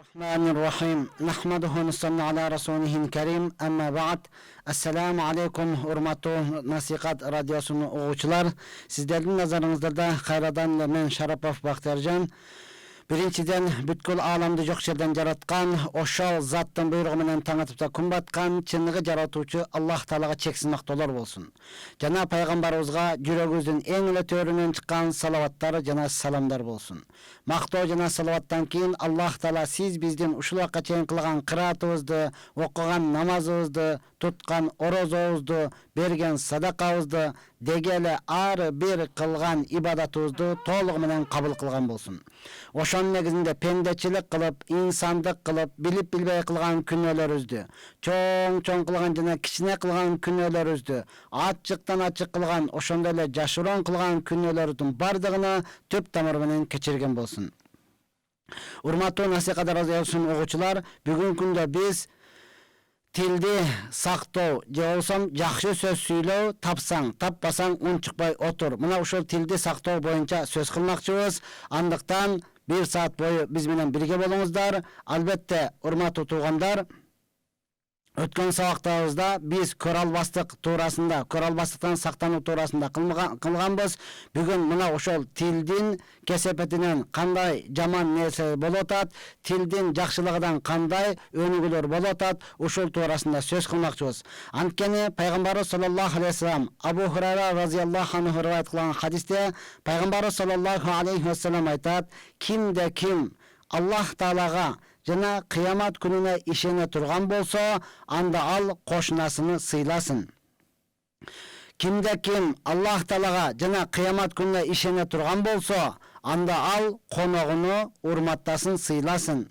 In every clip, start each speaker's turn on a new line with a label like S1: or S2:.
S1: Bismillahirrahmanirrahim. Nahmaduhu nusalli ala rasulihil kerim. Amma ba'd. Assalamu alaikum hurmatlı Nasihat Radyosu'nun oğucular. Sizlerin nazarınızda da Hayradan men Şarapov Bahtiyarjan. Birinciden бүткүл аламды жок жерден жараткан, ошол заттын буйругу менен таң атып да күн баткан, чынныгы жаратуучу Аллах Таалага чексиз мактоолор болсун. Жана пайгамбарыбызга жүрөгүбүздүн эң эле төрүнөн чыккан салаваттар жана саламдар болсун. Мактоо жана салаваттан кийин Аллах Таала сиз биздин ушул убакка чейин кылган кыраатыбызды, окуган намазыбызды, туткан орозобузду, берген садакабызды, дегеле ар бир кылган ибадатыбызды толугу менен кабыл кылган болсун. Ошонун негизинде пендечилик кылып, инсандык кылып, билип билбей кылган күнөөлөрүбүздү, чоң кылган жана кичине кылган күнөөлөрүбүздү, ачыктан ачык кылган, ошондой эле жашыроон кылган күнөөлөрдүн бардыгына түп тамыры менен кечирген болсун. Урматтуу Насихат Радиосунун угуучулар, бүгүнкү күндө биз тилди сактоо же болсом жакшы сөз сүйлөө, тапсаң, таппасаң ун чыкпай отур. Мына ушул тилди сактоо боюнча сөз кылмакчыбыз. Андыктан 1 саат бою биз менен бирге болуңуздар. Албетте, урматтуу туугандар, өткөн сабактарыбызда биз көралбастык туурасында, көралбастыктан сактануу туурасында кылганбыз. Бүгүн мына ошол тилдин кесепетинен кандай жаман нерсе болуп атат, тилдин жакшылыгынан кандай өнүгүүлөр болуп атат, ушул туурасында сөз кылмакчыбыз. Анткени пайгамбарыбыз саллаллаху алейхи вассалам Абу Хурайра разияллаху анху риваят кылган хадисте пайгамбарыбыз саллаллаху алейхи вассалам айтат: кимде ким Аллах Таалага жана кыямат күнүнө ишене турган болсо, анда ал кошунасыны сыйласын. Кимде ким Аллах Таалага жана кыямат күнүнө ишене турган болсо, анда ал коногуну урматтасын, сыйласын.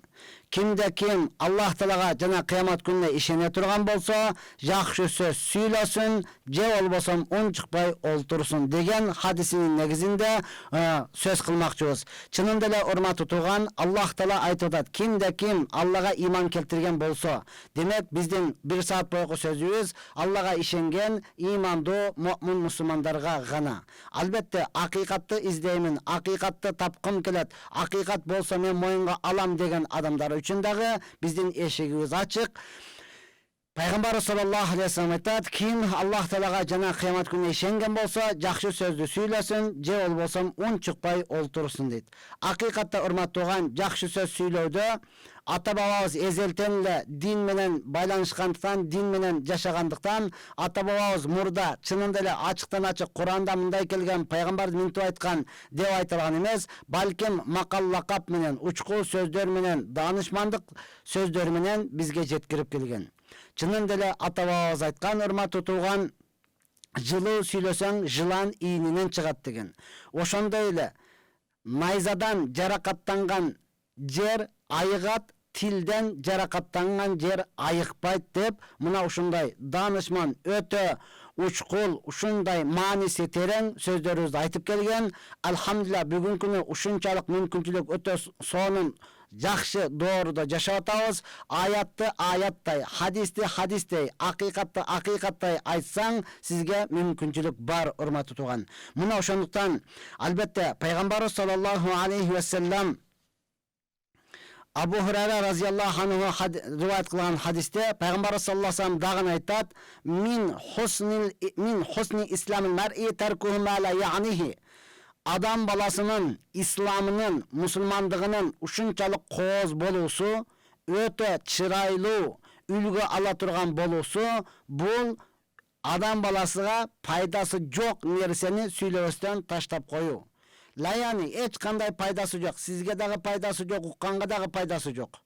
S1: Кимде ким Аллах Таалага жана кыямат күнүнө ишене турган болсо, жакшы сөз сүйлөсүн, же болбосо ун чыкпай олтурсун деген хадисинин негизинде сөз кылмакчыбыз. Чынында эле урматтуу тууган, Аллах Таала айтып атат: кимде ким Аллага иман келтирген болсо, демек биздин 1 саат бойку сөзүбүз Аллага ишенген имандуу муъмин мусулмандарга гана. Албетте, акыйкатты издеймин, акыйкатты тапкым келет, акыйкат болсо мен моюнга алам деген адамдар үчүн дагы биздин эшигибиз ачык. Пайгамбар саллаллаху алейхи вассалам айтат: ким Аллах Таалага жана кыямат күнүнө ишенген болсо, жакшы сөздү сүйлөсүн, же болбосо ун чыкпай олтурсун дейт. Акыйкатта урматтууган, жакшы сөз сүйлөөдө ата бабабыз эзелтен эле дин менен байланышкандыктан, дин менен жашагандыктан, ата бабабыз мурда чынында эле ачыктан ачык Куранда мындай келген, пайгамбар минтип айткан деп айтылган эмес, балким макал лакап менен, учкул сөздөр менен, даанышмандык сөздөр менен бизге жеткирип келген. Чынында эле ата бабабыз айткан, урматтуу тууган, жылуу сүйлөсөң жылан ийнинен чыгат деген. Ошондой эле найзадан жаракаттанган жер айыгат, тилден жаракаттанган жер айыкпайт деп, мына ушундай даанышман, өтө учкул, ушундай мааниси терең сөздөрүбүздү айтып келген. Алхамдулилlah, бүгүнкү күнү ушунчалык мүмкүнчүлүк өтө сонун, жакшы дооруда жашап атабыз. Аятты аяттай, хадисти хадистей, акыйкатты акыйкаттай айтсаң, сизге мүмкүнчүлүк бар, урматтуу тууган. Мына ошондуктан албетте пайгамбарыбыз саллаллаху алейхи вассалам Абу Хурайра разияллаху анху риваят кылган хадисте пайгамбар саллаллаху алейхи вассалам дагы айтат: мин хусни исламил мар'i таркуху ма ла я'нихи. Адам баласынын исламынын, мусулмандыгынын ушунчалык кооз болуусу, өтө чырайлуу үлгү ала турган болуусу, бул адам баласыга пайдасы жок нерсени сүйлөбөстөн таштап коюу. Лаяни эч кандай пайдасы жок, сизге дагы пайдасы жок, укканга дагы пайдасы жок.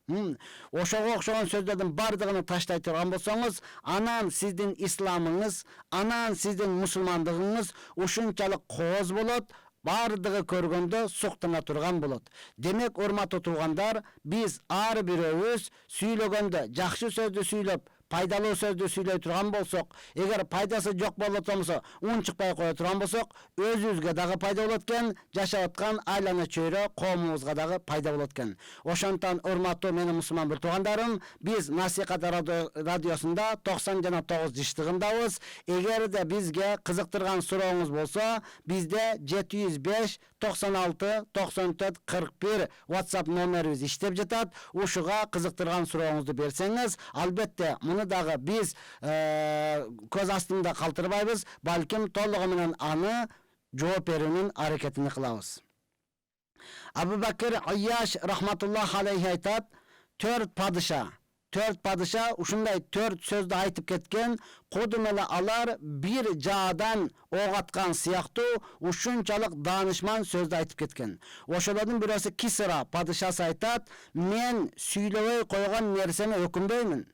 S1: Ошого окшогон сөздөрдүн бардыгын таштай турган болсоңуз, анан сиздин исламыңыз, анан сиздин мусулмандыгыңыз ушунчалык кооз болот, бардыгы көргөндө суктана турган болот. Демек, урматтуу туугандар, биз ар бирөөбүз сүйлөгөндө, жакшы сөздү сүйлөп, пайдалуу сөздү сүйлөй турган болсок, эгер пайдасы жок болот болсо, унчукпай кое турган болсок, өзүбүзгө дагы пайда болот экен, жашап аткан айлана чөйрө коомубузга дагы пайда болот экен. Ошондон урматтуу менин мусулман бир туугандарым, биз Насихат радиосунда 90 жана 9 жыштыгындабыз. Эгер де бизге кызыктырган сурооңуз болсо, бизде 705 96 94 41 WhatsApp номерибиз иштеп жатат. Ушуга кызыктырган сурооңузду берсеңиз, албетте муну дагы биз көз астында калтырбайбыз, балким толугу менен аны жооп берүүнүн аракетин кылабыз. Абу Бакир Айяш рахматуллах алейхи айтат, 4 падыша ушундай 4 сөздү айтып кеткен, кудум эле алар бир жаадан ок аткан сыяктуу ушунчалык даанышман сөздү айтып кеткен. Ошолордун бирөөсү Кисра падышасы айтат, мен сүйлөбөй койгон нерсеме өкүнбөймүн.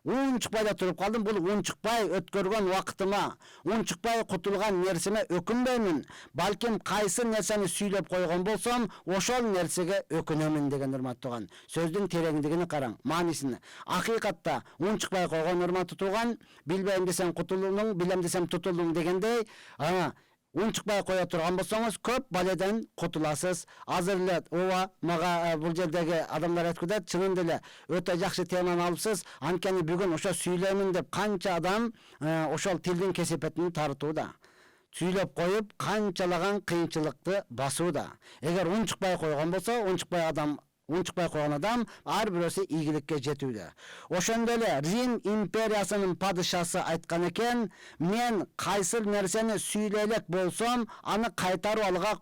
S1: Унчукпай да туруп калдым, бул унчукпай өткөргөн убактыма, унчукпай кутулган нерсеме өкүнбөймүн. Балким кайсы нерсени сүйлөп койгон болсом, ошол нерсеге өкүнөмүн деген урматтууган. Сөздүн тереңдигини караң, маанисин. Акыйкатта унчукпай койгон урматтуу тууган, билбейм десем кутулдуң, билем десем тутулдуң дегендей, унчукпай кое турган болсоңуз, көп баледен кутуласыз. Азыр эле ооба, мага бул жердеги адамдар айтып кетет, чынында эле өтө жакшы теманы алыпсыз. Анткени бүгүн ошо сүйлөмүн деп канча адам ошол тилдин кесепетин тартууда. Сүйлөп коюп, канчалаган кыйынчылыкты басууда. Эгер унчукпай койгон болсо, унчукпай койгон адам ар бирөөсү ийгиликке жетүүдө. Ошондой эле Рим империясынын падышасы айткан экен, мен кайсы нерсени сүйлөйлөк болсом, аны кайтарып алууга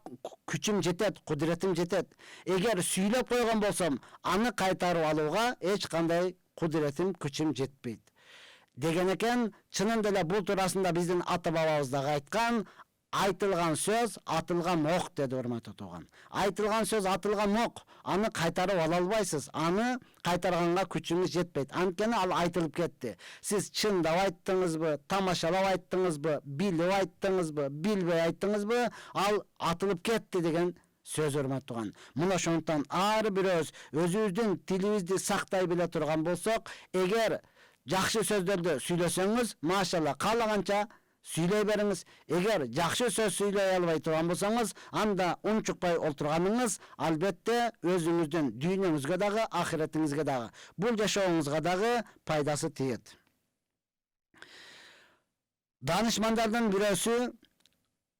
S1: күчүм жетет, кудуретим жетет. Эгер сүйлөп койгон болсом, аны кайтарып алууга эч кандай кудуретим, күчүм жетпейт. Деген экен, чынында эле бул туурасында биздин ата бабабыз дагы айткан, айтылган сөз атылган ок деди урматтуу тууган. Айтылган сөз атылган ок, аны кайтарып ала албайсыз. Аны кайтарганга күчүңүз жетпейт. Анткени ал айтылып кетти. Сиз чындап айттыңызбы, тамашалап айттыңызбы, билип айттыңызбы, билбей айттыңызбы, ал атылып кетти деген сөз урматтууган. Мына ошондон ар бирөөбүз өзүбүздүн тилибизди сактай биле турган болсок, эгер жакшы сөздөрдү сүйлөсөңүз, машалла, каалаганча сүйлөй бериңиз. Эгер жакшы сөз сүйлөй албай турган болсоңуз, анда унчукпай олтурганыңыз албетте өзүңүздүн дүйнөңүзгө дагы, ахиретиңизге дагы, бул жашооңузга дагы пайдасы тиет. Данышмандардын бирөөсү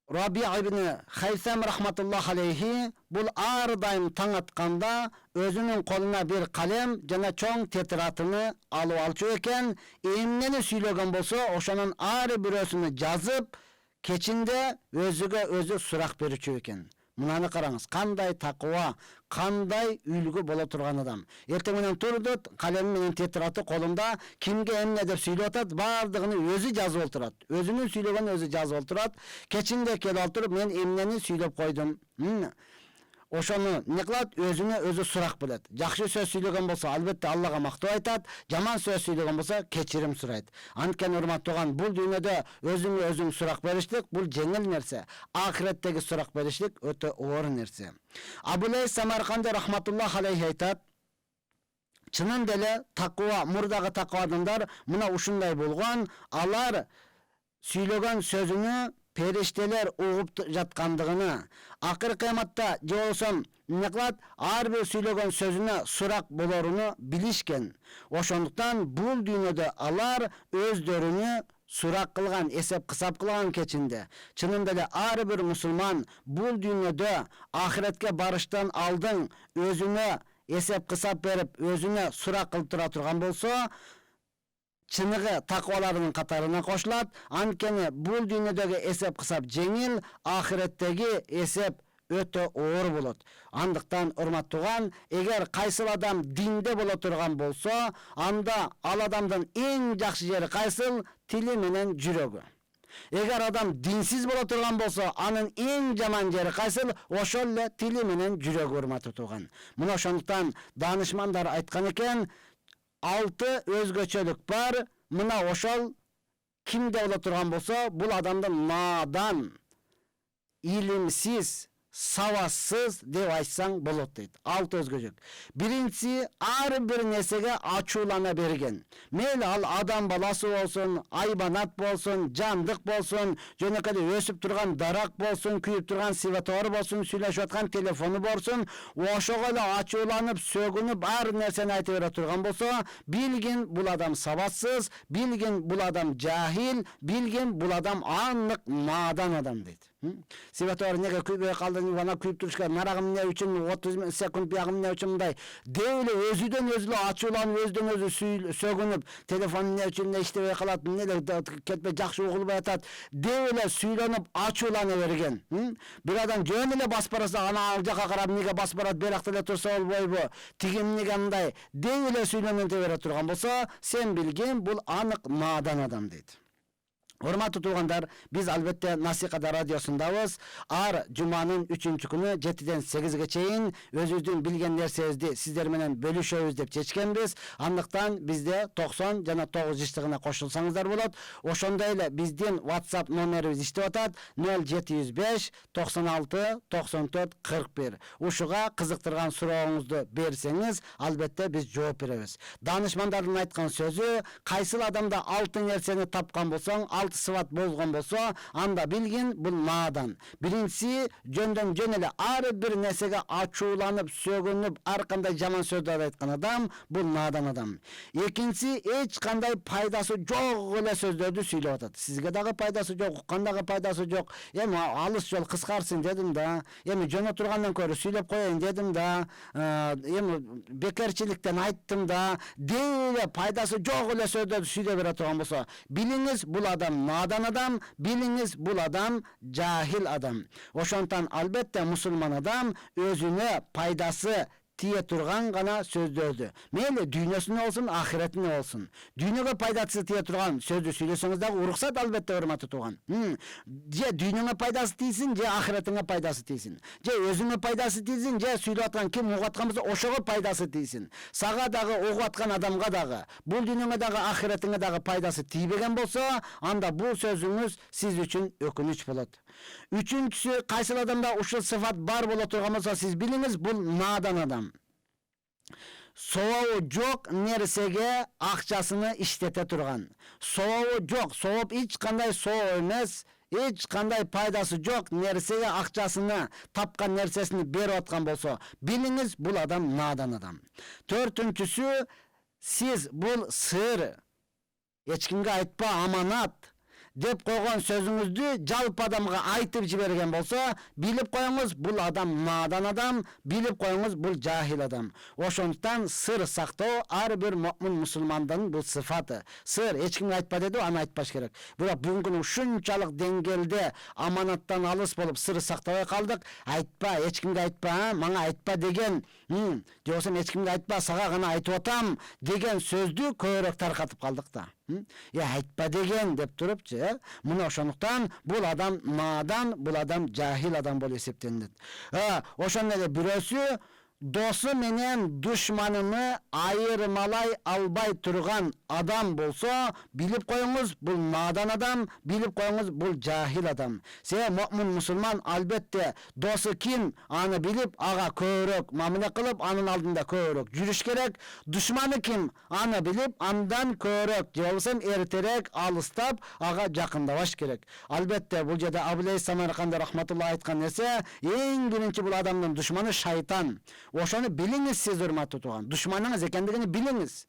S1: Раби ибн Хайсам рахматуллах алейхи бул ар дайым таң атканда өзүнүн колуна бир калем жана чоң тетрадыны алып алчу экен, эмнени сүйлөгөн болсо, ошонун ар бирөөсүнү жазып, кечинде өзүгө өзү сурак берүүчү экен. Мынаны караңыз, кандай такыба, кандай үлгү боло турган адам. Эртең менен турду, калем менен тетрады колунда, кимге эмне деп сүйлөп атат, бардыгын өзү жазып отурат. Өзүнүн сүйлөгөнүн өзү жазып отурат. Кечинде келип отуруп, мен эмнени сүйлөп койдум. Ошону не кылат, өзүнө өзү сурак белет. Жакшы сөз сүйлөгөн болсо, албетте Аллага мактоо айтат, жаман сөз сүйлөгөн болсо, кечирим сурайт. Анткени урматтууган, бул дүйнөдө өзүңө өзүң сурак бериштик, бул жеңил нерсе. Ахиреттеги сурак бериштик өтө оор нерсе. Абулей Самарканди рахматуллах алейхи айтат, чынында эле такыба, мурдагы такыба адамдар мына ушундай болгон, алар сүйлөгөн сөзүнө периштелер угуп жаткандыгына, акыр кыяматта же болсо эмне кылат, ар бир сүйлөгөн сөзүнө сурак болоруну билишкен. Ошондуктан бул дүйнөдө алар өздөрүнү сурак кылган, эсеп кысап кылган кечинде. Чынында эле ар бир мусулман бул дүйнөдө ахиретке барыштан алдын өзүнө эсеп кысап берип, өзүнө сурак кылып тура турган болсо, чыныгы такыбаларынын катарына кошулат. Анткени бул дүйнөдөгү эсеп кысап жеңил, ахиреттеги эсеп өтө оор болот. Андыктан урматтууган, эгер кайсыл адам динде боло турган болсо, анда ал адамдын эң жакшы жери кайсыл? Тили менен жүрөгү. Эгер адам динсиз боло турган болсо, анын эң жаман жери кайсыл? Ошол эле тили менен жүрөгү, урматтуу тууган. Мына ошондуктан данышмандар айткан экен, 6 өзгөчөлүк бар. Мына ошол кимде боло турган болсо, бул адамдын надан, илимсиз, саватсыз деп айтсаң болот дейт. 6 өзгөчөк. Биринчиси, ар бир нерсеге ачуулана берген. Мейлі ал адам баласы болсын, айбанат болсын, жандык болсын, жөнөкөй өсүп турган дарак болсын, күйүп турган светофор болсын, сүйлөшүп аткан телефону болсын, ошого эле ачууланып, сөгүнүп, ар нерсени айтып бере турган болсо, билгин бул адам сабатсыз, билгин бул адам жахил, билгин бул адам анык надан адам дейт. Светофор неге күйбөй калды, бана күйүп турушка, нарагым эмне үчүн 30 секунд биягым эмне үчүн мындай деп эле өзүдөн өзү ачууланып, өзүдөн өзү сөгүнүп, телефон эмне үчүн не иштебей калат, эмне кетпей жакшы угулбай атат деп эле сүйлөнүп ачуулана берген. Бир адам жөн эле басып барса, ана ал жака карап эмнеге басып барат, беракта эле турса болбойбу, тиги эмнеге мындай деп эле сүйлөнүп бере турган болсо, сен билгин бул анык надан адам дейт. Урматтуу туугандар, биз албетте Насихат радиосундабыз. Ар жуманын 3-күнү 7-ден 8-ге чейин өзүбүздүн билген нерсебизди сиздер менен бөлүшөбүз деп чечкенбиз. Андыктан бизде 90 жана 9 жыштыгына кошулсаңыздар болот. Ошондой эле биздин WhatsApp номерибиз иштеп атат 0705 96 94 41. Ушуга кызыктырган сурооңузду берсеңиз, албетте биз жооп беребиз. Данышмандардын айткан сөзү, кайсыл адамда алтын нерсени тапкан болсоң, сыват болгон болсо, анда билгин бул надан. Биринчиси, жөндөн жөн эле ар бир нерсеге ачууланып, сөгүнүп, ар кандай жаман сөздөрдү айткан адам бул надан адам. Экинчиси, эч кандай пайдасы жок эле сөздөрдү сүйлөп атат. Сизге дагы пайдасы жок, уккандагы пайдасы жок. Эми алыс жол кыскарсын дедим да, эми жөнө тургандан көрө сүйлөп коеюн дедим да, эми бекерчиликтен айттым да, деп пайдасы жок эле сөздөрдү сүйлөп бере турган болсо, билиңиз бул адам надан адам, билиңиз бул адам жахил адам. Ошондон албетте мусулман адам өзүнө пайдасы тие турган гана сөздөрдү, мейли дүйнөсүнө болсун, ахиретине болсун, дүйнөгө пайдасы тие турган сөздү сүйлөсөңүз дагы уруксат, албетте урматтуу тууган. Же дүйнөңө пайдасы тийсин, же ахиретиңе пайдасы тийсин. Же өзүңө пайдасы тийсин, же сүйлөп аткан ким угуп аткан болсо, ошого пайдасы тийсин. Сага дагы угуп аткан адамга дагы, бул дүйнөңө дагы ахиретиңе дагы пайдасы тийбеген болсо, анда бул сөзүңүз сиз үчүн өкүнүч болот. Үчүнчүсү, кайсыл адамда ушул сыфат бар боло турган болсо, сиз билиңиз бул надан адам. Сообу жок нерсеге акчасыны иштете турган. Сообу жок, сооп эч кандай соо эмес, эч кандай пайдасы жок нерсеге акчасыны, тапкан нерсесини берип аткан болсо, билиңиз бул адам надан адам. Төртүнчүсү, сиз бул сыр, эч кимге айтпа, аманат деп койгон сөзүңүздү жалпы адамга айтып жиберген болсо, билип коюңуз бул адам надан адам, билип коюңуз бул жахил адам. Ошондуктан сыр сактоо ар бир муъмин мусулмандын бул сыфаты. Сыр эч кимге айтпа деди, аны айтпаш керек. Бирок бүгүнкү күнү ушунчалык деңгээлде аманаттан алыс болуп сыр сактабай калдык. Айтпа, эч кимге айтпа, мага айтпа деген, же болбосо эч кимге айтпа, сага гана айтып атам деген сөздү көбүрөөк таркатып калдык да. Айтпа деген деп турупчу, мына ошондуктан бул адам надан, бул адам жахил адам болуп эсептелет. Ошондой эле бирөөсү досу менен душманını айырмалай албай турган адам болсо, билип коюңуз бул надан адам, билип коюңуз бул жахил адам. Себеби муъмин мусулман албетте досу ким, аны билип, ага көбүрөөк мамиле кылып, анын алдында көбүрөөк жүрүш керек. Душманы ким, аны билип, андан көбүрөөк, же болбосо эртерээк алыстап, ага жакындабаш керек. Албетте бул жерде Абулей Самарканди рахматулла айткан нерсе, эң биринчи бул адамдын душманы шайтан. Ошону билиңиз сиз, урматтуу тууган. Душманыңыз экендигини билиңиз.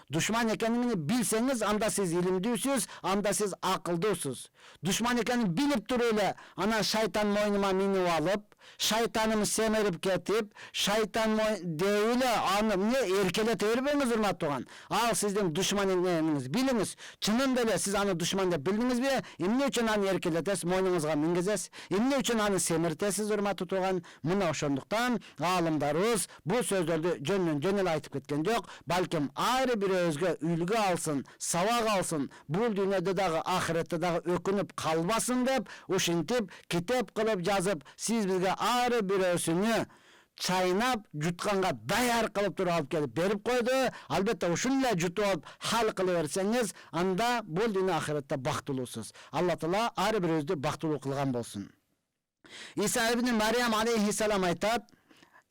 S1: Душман экенин билсеңиз, анда сиз илимдүүсүз, анда сиз акылдуусуз. Душман экенин билип туруп эле, анан шайтан мойнума минип алып, шайтаным семерип кетип, шайтан деп эле аны эмне эркелете бербеңиз, урматтуу тууган. Ал сиздин душман экениңизди билиңиз. Чынында эле сиз аны душман деп билдиңизби? Эмне үчүн аны эркелетесиз, мойнуңузга мингизесиз? Эмне үчүн аны семиртесиз, урматтуу тууган? Мына ошондуктан аалымдарыбыз бул сөздөрдү жөндөн жөн эле айтып кеткен жок, балким ар бирөөбүзгө үлгү алсын, сабак алсын, бул дүйнөдө дагы, ахиретте дагы өкүнүп калбасын деп, ушинтип китеп кылып жазып, сиз бизге ар бирөөсүнү чайнап, жутканга даяр кылып туруп алып келип берип койду. Албетте ушун эле жутуп алып хал кылып берсеңиз, анда бул дүйнө ахиретте бактылуусуз. Алла Таала ар бирөөбүздү бактылуу кылган болсун. İsa ibn Maryam aleyhisselam aytat.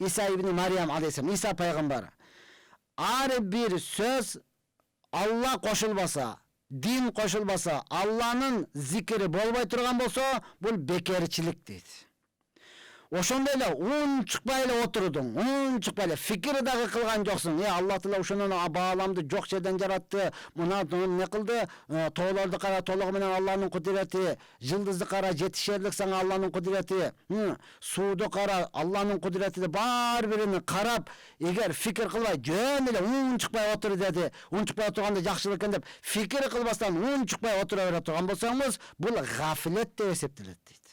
S1: İsa ibn Maryam aleyhisselam, İsa peygamber. Ar bir söz Allah koşulbasa, din koşulbasa, Allah'ın zikri bolbay turgan bolsa, bul bekerçilik deydi. Oşonda ele un çıkpay ele oturdun, un çıkpay ele fikir dağı kılgan joksun. Allah Teala oşonun bağlamdı jok жерден jarattı. Muna ne kıldı? Toğlardı kara, toğlağı menen Allah'ın kudreti. Yıldızdı kara, jetişerlik sana Allah'ın kudreti. Suudu kara, Allah'ın kudreti. Bar birini karap, eğer fikir kılbay, jön ele un çıkpay otur dedi. Un çıkpay oturganda jakşılık eкен деп, fikir kılbastan un çıkpay otura turgan bolsаңыз, bul gaflet de eseptilet deydi.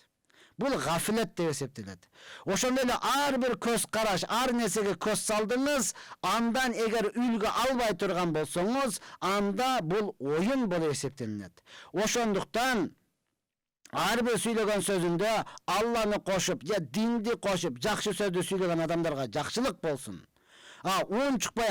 S1: Bul gaflet de eseptilet. Oşonda ele ar bir köz karaş, ar nesege köz saldınız, andan eğer ülgü albay turgan bolsoңuz, anda bul oyun bol eseptilet. Oşonduktan ar bir söylegen sözünde Allah'ını koşup, ya dindi koşup, jakşı sözü söylegen adamlarga jakşılık bolsun. Un çıkpay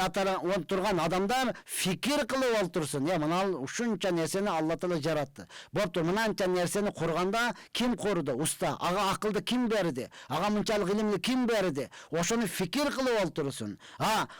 S1: oturgan adamlar fikir kılıp oltursun. Ya mına uşunça nerseni Allah Teala jarattı. Boptu mınança nerseni kurganda kim korudu? Usta. Aga akıldı kim berdi? Aga mınçalık ilimli kim berdi? Oşonu fikir kılıp oltursun.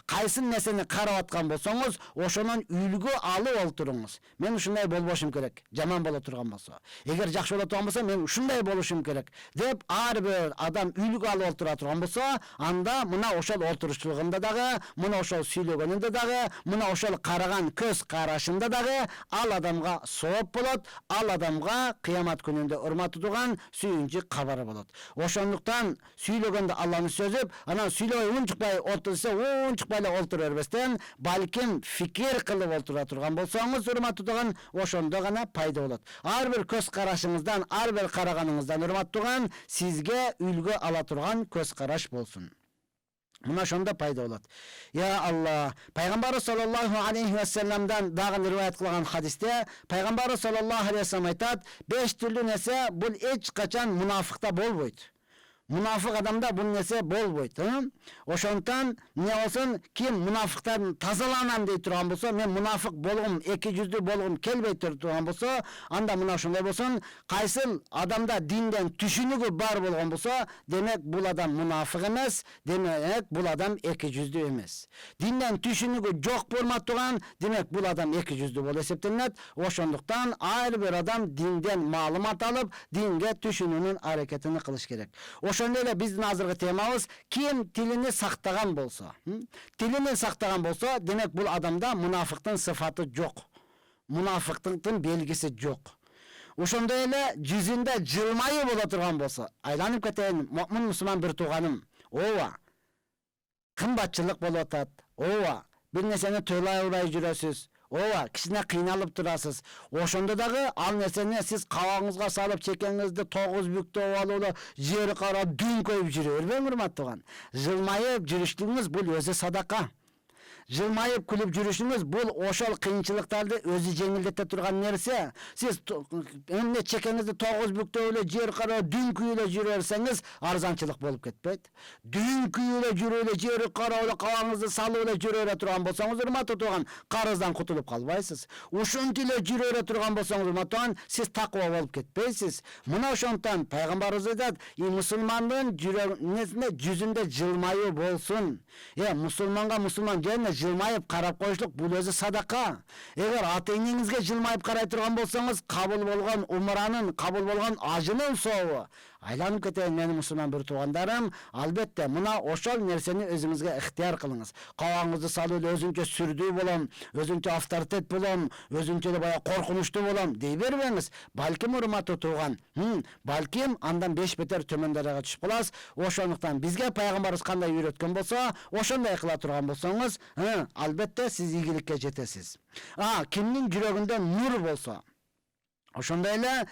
S1: Kaysın nerseni karap atkan bolsoңuz, oşonun ülgü alıp olturunuz. Men uşunday bolboşum kerek. Jaman bola turgan bolsa. Eğer jakşı bola turgan bolsa, men uşunday boluşum kerek. Dep ar bir adam ülgü alıp otura turgan bolsa, anda mına oşol olturuşçulugunda da mına oşol süйлөгөнүндө дагы, мына ошол караган көз карашында дагы ал адамга сооп болот, ал адамга кыямат күнүндө урмат тутуган сүйүнчү кабары болот. Ошондуктан сүйлөгөндө Алланы сөзүп, анан сүйлөбөй унчукпай отурса, унчукпай эле отура бербестен, балким фикир кылып отура турган болсоңуз, урмат тутуган, ошондо гана пайда болот. Ар бир көз карашыңыздан, ар бир караганыңыздан урмат тутуган, сизге үлгү ала турган көз караш болсун. Muna şonda payda olat. Ya Allah, Peygamber sallallahu aleyhi ve sellem'den dağın rivayet kılgan hadiste, Peygamber sallallahu aleyhi ve sellem aytat, 5 türlü nese bul hiç kaçan münafıkta bol boyut. Münafık adamda bu nese bol boyut. Oşontan ne olsun, kim münafıktan tazalanam deyip turgan bolsa, men münafık bolgum, iki yüzlü bolgum kelbey turgan bolsa, anda mına şonday bolsun, kaysıl adamda dinden tüşünügü bar bolgan bolsa, demek bul adam münafık emes, demek bul adam iki yüzlü emes. Dinden tüşünügü jok bolmat turgan, demek bul adam iki yüzlü bol eseptenilet. Oşonduktan ayrı bir adam dinden malumat alıp, dinge tüşününün hareketini kılış gerek. Oşonda ele bizdin azırgı temamız, kim tilini saktagan bolsa, tilini saktagan bolsa, demek bul adamda münafıktın sıfatı yok. Münafıktın belgisi yok. Oşonda ele yüzünde jılmayı bola turgan bolsa, aylanıp keteyin, mümin Müslüman bir tuğanım, ova, kımbatçılık bol atat, ova, bir neseni toylay uray jüresiz, ova, kişine kıynalıp durasız. Oşonda dağı al neseni siz kavağınızga salıp çekeniңizди 9 büktü ovalı jeri kara dün koyup jüre örben urmat tuğan. Jılmayıp jürüşlüğünüz bul özü sadaka. Jılmayıp kulüp jürüşünüz bul oşol kıyınçılıktardı özü jеңилдете turgan nerse. Siz önüne çekeniңizди 9 büktü öyle jeri kara dün kuyuyla jürerseniz arzançılık bolup ketpeyt. Dün kuyuyla jüreyle jeri kara öyle kavağınızdı salı öyle jürere turgan bolsaňız urmat tuğan karızdan kutulup kalbaysız. Uşuntile jürere turgan bolsaňız urmat tuğan siz takva bolup ketpeysiz. Mına oşontan Peygamberimiz aytat, musulmandın yüzünde jılmayı bolsun. Musulmanga musulman jene jılmayıp karap koyuşluk bul özü sadaka. Eğer ata-enеңizге jılmayıp karay turgan bolsaňız, kabul bolgan umranın, kabul bolgan ajının soğu. Aylanıp keteyin meni musulman bir tuğandarım, albette mına oşol nerseni özüňizge ihtiyar kılыңыз. Kavağınızды salı özünçe sürdüğü bolam, özünçe avtoritet bolam, özünçe de baya korkunuştu bolam dey berbeňiz. Balkim urmatı tuğan, balkim andan 5 beter tömenderaga düşüp kalas. Oşonduktan bizge Peygamberimiz kanday үйrөткөн bolsa, oşonday kıla turgan bolsaňız, albette siz iyilikке jetesiz. Kimnin jürögünde nur bolsa, oşonda ele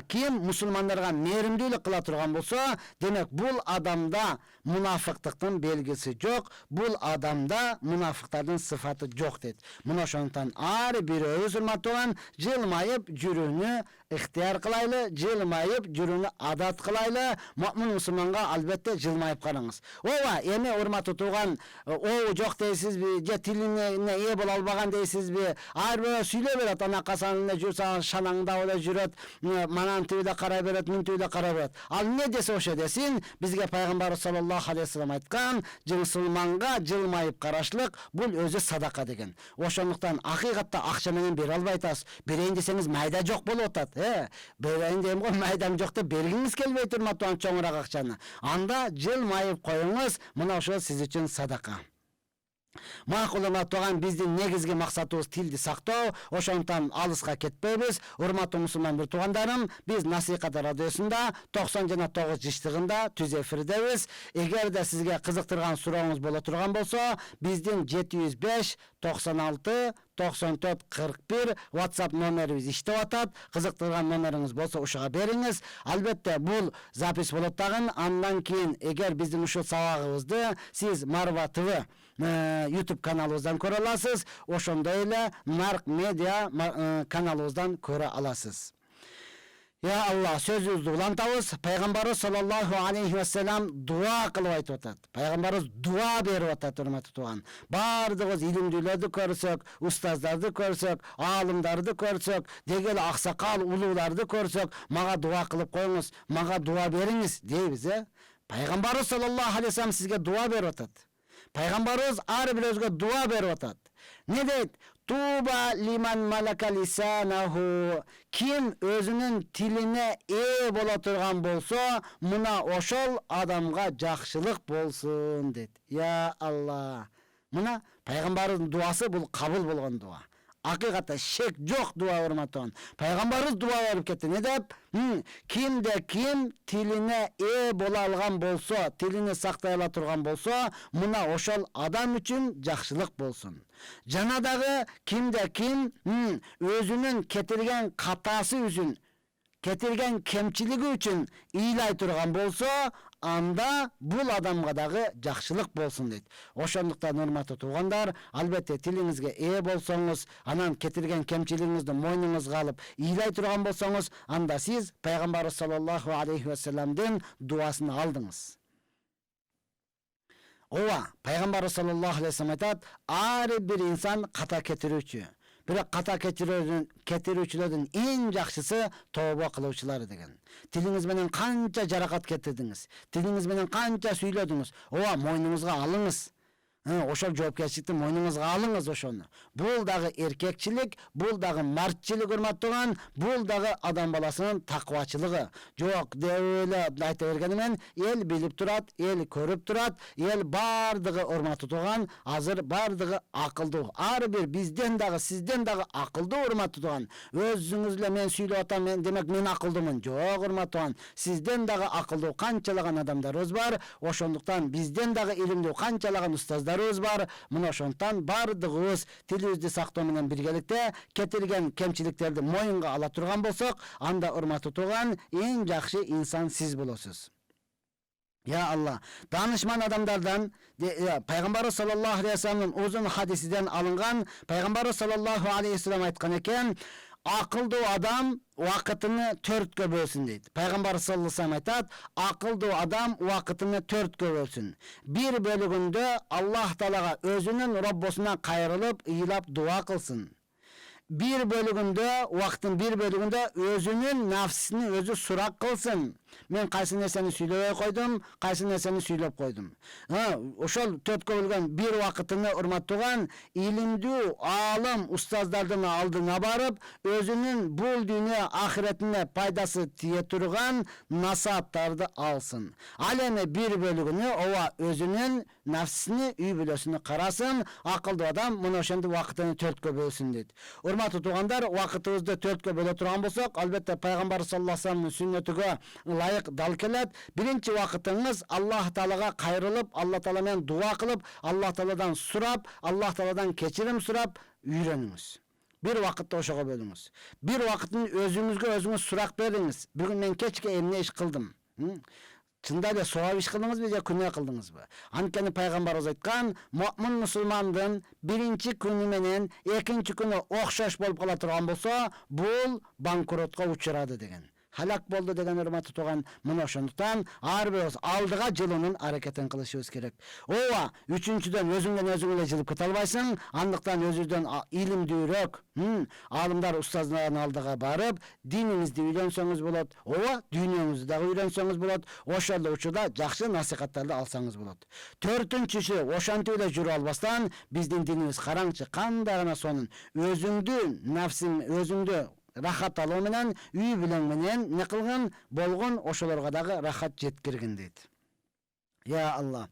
S1: kim musulmanlarga merimdүүлүк kıla turgan bolsa, demek bul adamda münafıklıktın belgisi yok, bul adamda münafıkların sıfatı yok dedi. Muna oşondan ar bir öz urmat tuğan jılmayıp jürünü ihtiyar kılaylı, jılmayıp jürünü adat kılaylı. Mümin Müslümanга albatta jılmayıp karаңыз. Ova, emi urmatı tuğan, o жоқ deysizbi, je tiline iyi bola albagan deysizbi, ağır böyle süyle beret, ana kasanında jürsa, şanаңda ola jüret, manan tüyle kara beret, mün tüyle kara beret. Al ne dese oşa desin, bizge Peygamber sallallahu aleyhi ve sellem aytkan, Müslümanga jılmayıp karaşlık, bul özü sadaka degen. Oşonluktan hakikatta akça menen beri albaytасыз. Берейин десеңиз майда жок болуп атат. Берейин дейм го, майдам жок деп бергиңиз келбей турматуан чоңураак акчаны. Анда жылмайып коюңуз, мына ошол сиз үчүн садака. Макулума туган биздин негизги максатыбыз тилди сактоо, ошондуктан алыска кетпейбиз. Урматтуу мусулман бир туугандарым, биз Насихат радиосунда 90 жана 9 жыштыгында түз эфирдебиз. Эгер да сизге кызыктырган сурооңуз боло турган болсо, биздин 705 96 94 41 WhatsApp номерибиз иштеп атат. Кызыктырган номериңиз болсо ушуга бериңиз. Албетте бул запись болот дагы. Андан кийин эгер биздин ушул сабагыбызды сиз Marwa TV YouTube каналыбыздан көрө аласыз. Ошондой эле Nark Media каналыбыздан көрө аласыз. Ya Allah, sözünüzді улантабыз. Пайгамбарыбыз саллаллаху алейхи ва саллям дуа кылып айтып атат. Пайгамбарыбыз дуа берип атат, урматтуу туган. Бардыгыбыз илимдүүлөрдү көрсөк, устаздарды көрсөк, аалымдарды көрсөк, дегел аксакал улууларды көрсөк, мага дуа кылып коюңуз, мага дуа бериңиз дейбиз, Пайгамбарыбыз саллаллаху алейхи ва саллям сизге дуа берип атат. Пайгамбарыбыз ар бирөөбүзгө дуа берип атат. Не дейт? Tuba liman malaka lisanahu. Kim özünün tiline bola turgan bolsa, muna oşol adamga jakşılık bolsun dedi. Ya Allah. Muna Peygamberin duası bu kabul bolgan dua. Hakikaten şek yok dua urmatın. Peygamberimiz dua verip ketti. Ne deyip? Kimde kim tiline bola algan bolsa, tilini saktayala turgan bolsa, muna oşol adam üçün jakşılık bolsun. Janadağı kimde kim özünün ketirgen katası üçün, ketirgen kemçiligi üçün iylay turgan bolsa, anda bul adamga dagı jakşılık bolsun deydi. Oşonduktan urmаттуу tuğandar, albatta tilingizge bolsoңуз, anan ketirgen kemçiliğinizdi moynunuzga alıp iylay turgan bolsoңуз, anda siz Peygamber sallallahu aleyhi ve sellem'den duasını aldınız. Ova, Peygamber sallallahu aleyhi ve sellem aytat, ar bir insan kata ketirүүчү. Biroq kata ketirүүчүлөрдүн эң жакшысы tövbe кылуучулар деген. Tiliniz менен канча жаракат кетирдиңиz, tiliniz менен канча сүйлөдүңүз, ова мойнуңузга алыңыз. Ошол жоопкерчиликти мойнуңузга алыңыз ошону. Бул дагы эркекчилик, бул дагы мартчылык урматтууган, бул дагы адам баласынын таквачылыгы. Жок деп эле айта бергени менен эл билип турат, эл көрүп турат, эл бардыгы урматтуу туган, азыр бардыгы акылдуу. Ар бир бизден дагы, сизден дагы акылдуу урматтуу туган. Өзүңүз эле мен сүйлөп атам, мен демек мен акылдуумун. Жок урматтууган, сизден дагы акылдуу канчалаган адамдарыбыз бар. Ошондуктан бизден дагы илимдүү канчалаган устаздар бар. Мына ошондуктан бардыгыбыз тилибизди сактоо менен биргеликте кетирген кемчиликтерди моюнга ала турган болсок, анда урматтуу туган эң жакшы инсан сиз болосуз. Ya Allah, danışman adamlardan Peygamber sallallahu aleyhi ve sellem'in uzun hadisinden alıngan, Peygamber sallallahu aleyhi ve sellem aytkan eken, akıllı adam vakitini 4'e bölsün deydi. Peygamber sallallahu aleyhi ve sellem aytat, akıllı adam vakitini 4'e bölsün. Bir bölümünde Allah Teala'ga özünün Rabbosuna kayrılıp, iyilap dua kılsın. Bir bölümünde, vaktin bir bölümünde özünün nafsini özü surak kılsın. Men qayсы нерсени сүйлөбөй койдум, qayсы нерсени сүйлөп койдум. Ошол төрткө бөлгөн бир убакытыны урматтууган илимдүү аалым устаздардын алдына барып, өзүнүн бул дүйнө ахиретине пайдасы тие турган насааттарды алсын. Ал эми бир бөлүгүнү ова өзүнүн нафсини, үй бүлөсүнү карасын, акылдуу адам мына ошентип убакытын төрткө бөлсүн дейт. Урматтуу туугандар, убакытыбызды төрткө бөлө турган болсок, албетте Пайгамбар саллаллаху алейхи ва салламдын сүннөтүгө layık dal kelет. Birinci vakitiniz Allah Teala'ga kayrılıp, Allah Teala'dan dua kılıp, Allah Teala'dan surap, Allah Teala'dan keçirim surap, үйрөнүңүз. Bir vakitte oşağa bölünüz. Bir vakitin özünüzge özünüz surak beriniz. Bir gün men keçke emne iş kıldım. Çında ele sowap iş kıldыңızbı же күнөө кылдыңызбы? Анткени пайгамбарыбыз айткан, муъмин мусулмандын биринчи күнү менен экинчи күнү окшош болуп кала турган болсо, бул банкротко учурады деген. Halak boldu деген урматтуу туган, мына ошондуктан ар бирибиз алдыга жылуунун аракетин кылышыбыз керек. Ооба, үчүнчүдөн өзүңдөн өзүң эле жылып кете албайсың, андыктан өзүңдөн илимдүүрөөк, алымдар устаздардын алдыга барып, диниңизди үйрөнсөңүз болот. Ооба, дүйнөңүздү дагы үйрөнсөңүз болот. Ошол учурда жакшы насихаттарды алсаңыз болот. Төртүнчүсү, ошентип эле жүрүп албастан, биздин динибиз караңчы, кандай гана сонун өзүңдү, нафсиң, өзүңдү рахат алуу менен, үй бүлөң менен не кылган болгон ошолорго дагы рахат жеткиргин дейт. Я Алла.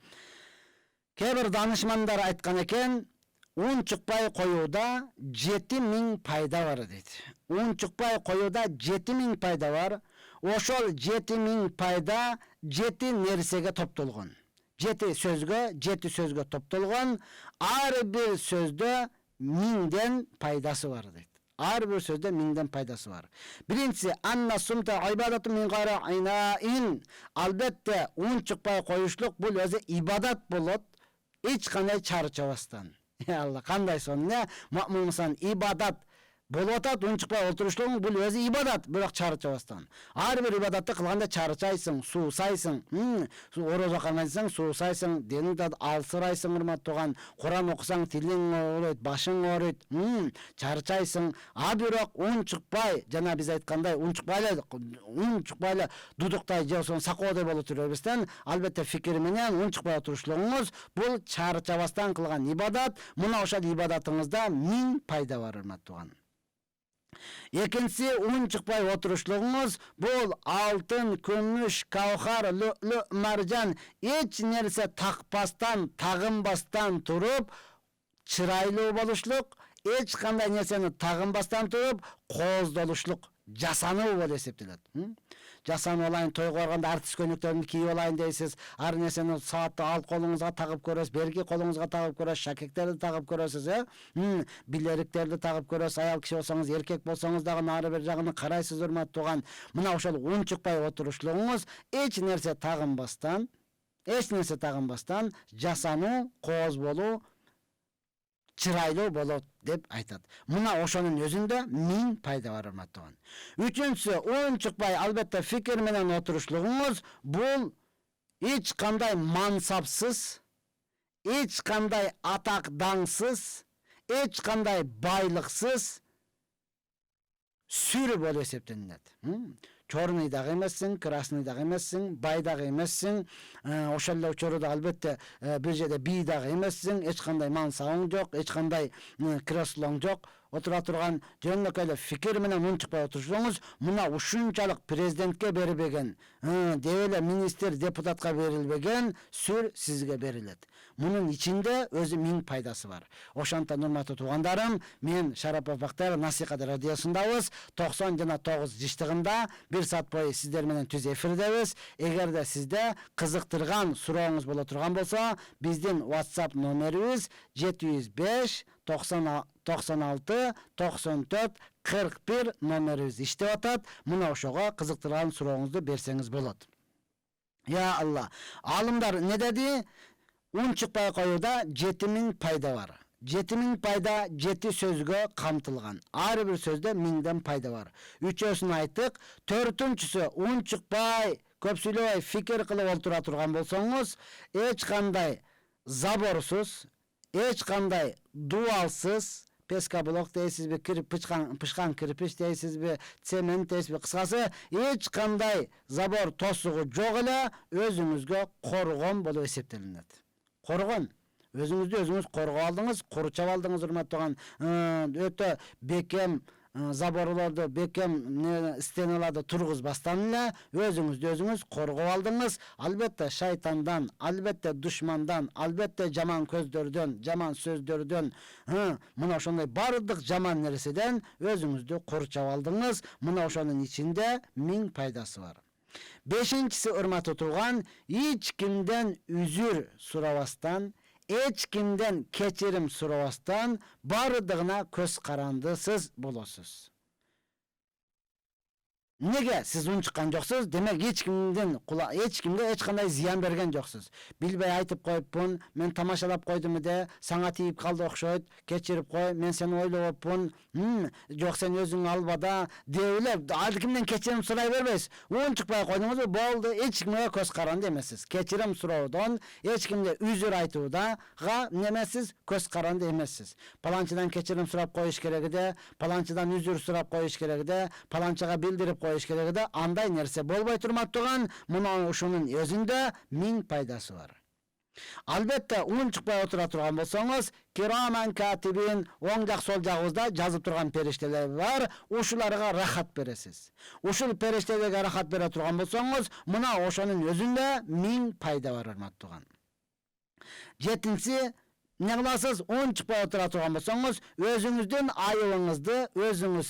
S1: Кээ бир данышмандар айткан экен, ун чыкпай коюуда 7000 пайда бар дейт. Ун чыкпай коюуда 7000 пайда бар. Ошол 7000 пайда 7 нерсеге топтолгон. 7 сөзгө топтолгон. Ар бир сөздө 1000ден пайдасы бар дейт. Ар бир сөздө 1000ден пайдасы бар. Биринчиси анна сумта ибадату мин гайри айнаин. Албетте ун чыкпай коюшлук бул өзү ибадат болот, эч кандай чарчабастан. Алла, кандай сон не? Муъмин ибадат болуп атат, ун чыкпай отурушлугуң бул өзү ибадат, бирок чарчабастан. Ар бир ибадатты кылганда чарчайсың, суусайсың. Орозо кармайсың, суусайсың, денеңди алсырайсың, урматтууган. Куран окусаң, тилиң ооруйт, башың ооруйт, чарчайсың. А бирок ун чыкпай, жана биз айткандай, ун чыкпай эле дудуктай же сакоодой болуп жүрбөстөн, албетте фикир менен ун чыкпай отурушлугуңуз бул чарчабастан кылган ибадат. Мына ошол ибадатыңызда 1000 пайда бар, урматтууган. Экинчиси ун чыкпай отурушлугуңуз бул алтын, күмүш, кавхар, лүлү, маржан эч нерсе такпастан, тагынбастан туруп, чырайлуу болушлук, эч кандай нерсени тагынбастан туруп, кооздолушлук, жасануу болуп эсептелет. Жасануу алайын, тойго барганда артист көнүктөрүн кийип алайын дейсиз, ар нерсени саатты ал колуңузга тагып көрөсүз, берги колуңузга тагып көрөсүз, шакектерди тагып көрөсүз, билериктерди тагып көрөсүз, аял киши болсоңуз, эркек болсоңуз дагы нары бир жагына карайсыз, урматтууган. Мына ошол ун чыкпай отурушлугуңуз эч нерсе тагынбастан, жасануу, кооз болуу, чырайлуу болот деп айтат. Мына ошонун өзүндө 1000 пайда бар, урматтууган. Үчүнчүсү, ун чыкпай албетте фикир менен отурушлугуңуз бул эч кандай мансапсыз, эч кандай атак даңсыз, эч кандай байлыксыз сүр болуп эсептелинет. Чорный дагы эмессиң, красный дагы эмессиң, бай дагы эмессиң, ошол эле учурда албетте бир жерде бий дагы эмессиң, эч кандай мансабың жок, эч кандай креслоң жок. Отура турган жөнөкөй эле фикир менен ун чыкпай отурсоңуз, мына ушунчалык президентке берилбеген, деп эле министр, депутатка берилбеген сүр сизге берилет. Мунун ичинде өзү 1000 пайдасы бар. Ошондон урматтуу туугандарым, мен Шарапов Бактар Насихат радиосундабыз, 90 жана 9 жыштыгында 1 саат бою сиздер менен түз эфирдебиз. Эгерде сизде кызыктырган сурооңуз боло турган болсо, биздин WhatsApp номерибиз 705 96 94 41 номерибиз иштеп атат. Мына ошого кызыктырган сурооңузду берсеңиз болот. Я Алла. Алымдар не деди? Ун чыкпай коюуда 7000 пайда бар. 7000 пайда 7 сөзгө камтылган. Ар бир сөздө 1000ден пайда бар. Үчөөсүн айттык. Төртүнчүсү, ун чыкпай, көп сүйлөбөй фикир кылып отура турган болсоңуз, эч кандай заборсуз, эч кандай дуалсыз, пескоблок дейсизби, пышкан кирпич дейсизби, цемент дейсизби, кыскасы эч кандай забор тосугу жок эле өзүңүзгө коргон болуп эсептелинет. Коргон. Өзүңүздү өзүңүз коргоп алдыңыз, курчап алдыңыз, урматтууган. Өтө бекем заборлорду, бекем стеналарды тургузбастан эле өзүңүздү өзүңүз коргоп алдыңыз. Албетте шайтандан, албетте душмандан, албетте жаман көздөрдөн, жаман сөздөрдөн, мына ошондой бардык жаман нерседен өзүңүздү курчап алдыңыз. Мына ошонун ичинде 1000 пайдасы бар. Бешинчиси, урматтуу тууган, эч кимден үзүр сурабастан, эч кимден кечирим сурабастан бардыгына көз карандысыз болосуз. Nege siz unчуккан жоксуз? Демек эч кимден эч кимге эч кандай зыян берген жоксуз. Билбей айтып коюпмун, мен тамашалап койдум де, саңа тийип калды окшойт, кечирип кой, мен сени ойлоопмун. Жок сен өзүң албада деп элеп, ал кимден кечирим сурай бербейсиз. Унчукпай койдуңузбу, болду, эч кимге көз каранды эмессиз. Кечирим суроодон, эч кимге үзүр айтуудага немесиз, көз каранды эмессиз. Паланчыдан кечирим сурап коюш керек эде, паланчыдан үзүр сурап коюш керек эде, паланчыга билдирип коюш керек эде. Андай нерсе болбой турматтыган, мына ушунун өзүндө 1000 пайдасы бар. Албетте унчукпай отура турган болсоңуз, кираман катибин оң жак сол жагыбызда жазып турган периштелер бар, ушуларга рахат бересиз. Ушул периштелерге рахат бере турган болсоңуз, мына ошонун өзүндө 1000 пайда бар, урматтууган. Жетинчи, не кыласыз? Унчукпай отура турган болсоңуз, өзүңүздүн айыбыңызды өзүңүз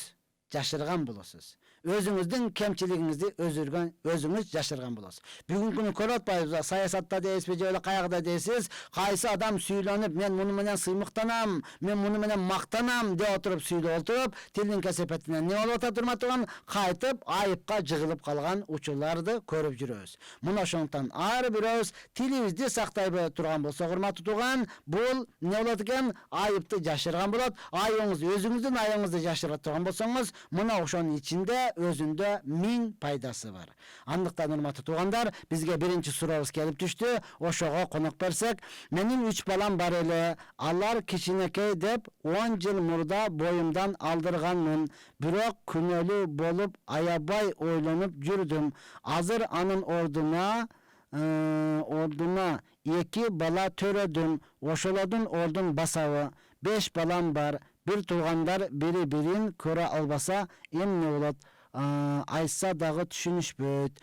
S1: жашырган болосуз. Өзүңүздүн кемчилигиңизди өзүңүз жашырган болосуз. Бүгүнкү күнү көрүп атпайбызбы, саясатта дейсизби, же эле каягда дейсиз, кайсы адам сүйлөнүп, мен муну менен сыймыктанам, мен муну менен мактанам деп отуруп сүйлөп отуруп, тилдин кесепетинен не болуп атат турматтыган, кайтып айыпка жыгылып калган учурларды көрүп жүрөбүз. Мына ошондуктан ар бирөөбүз тилибизди сактай турган болсок, урматтуу тууган, бул не болот экен? Айыпты жашырган болот. Айыбыңыз, өзүңүздүн айыбыңызды жашыра турган болсоңуз, мына ошонун ичинде өзүндө 1000 пайдасы бар. Андыктан урматтуу туугандар, бизге биринчи сурообуз келип түштү. Ошого конок берсек, менин 3 балам бар эле. Алар кичинекей деп 10 жыл мурда боюмдан алдырганмын. Бирок күнөөлүү болуп, аябай ойлонуп жүрдүм. Азыр анын ордуна 2 бала төрөдүм. Ошолордун ордун басабы. 5 балам бар. Бир туугандар бири-бирин көрө албаса, эмне болот? Айтса дагы түшүнүшпөйт.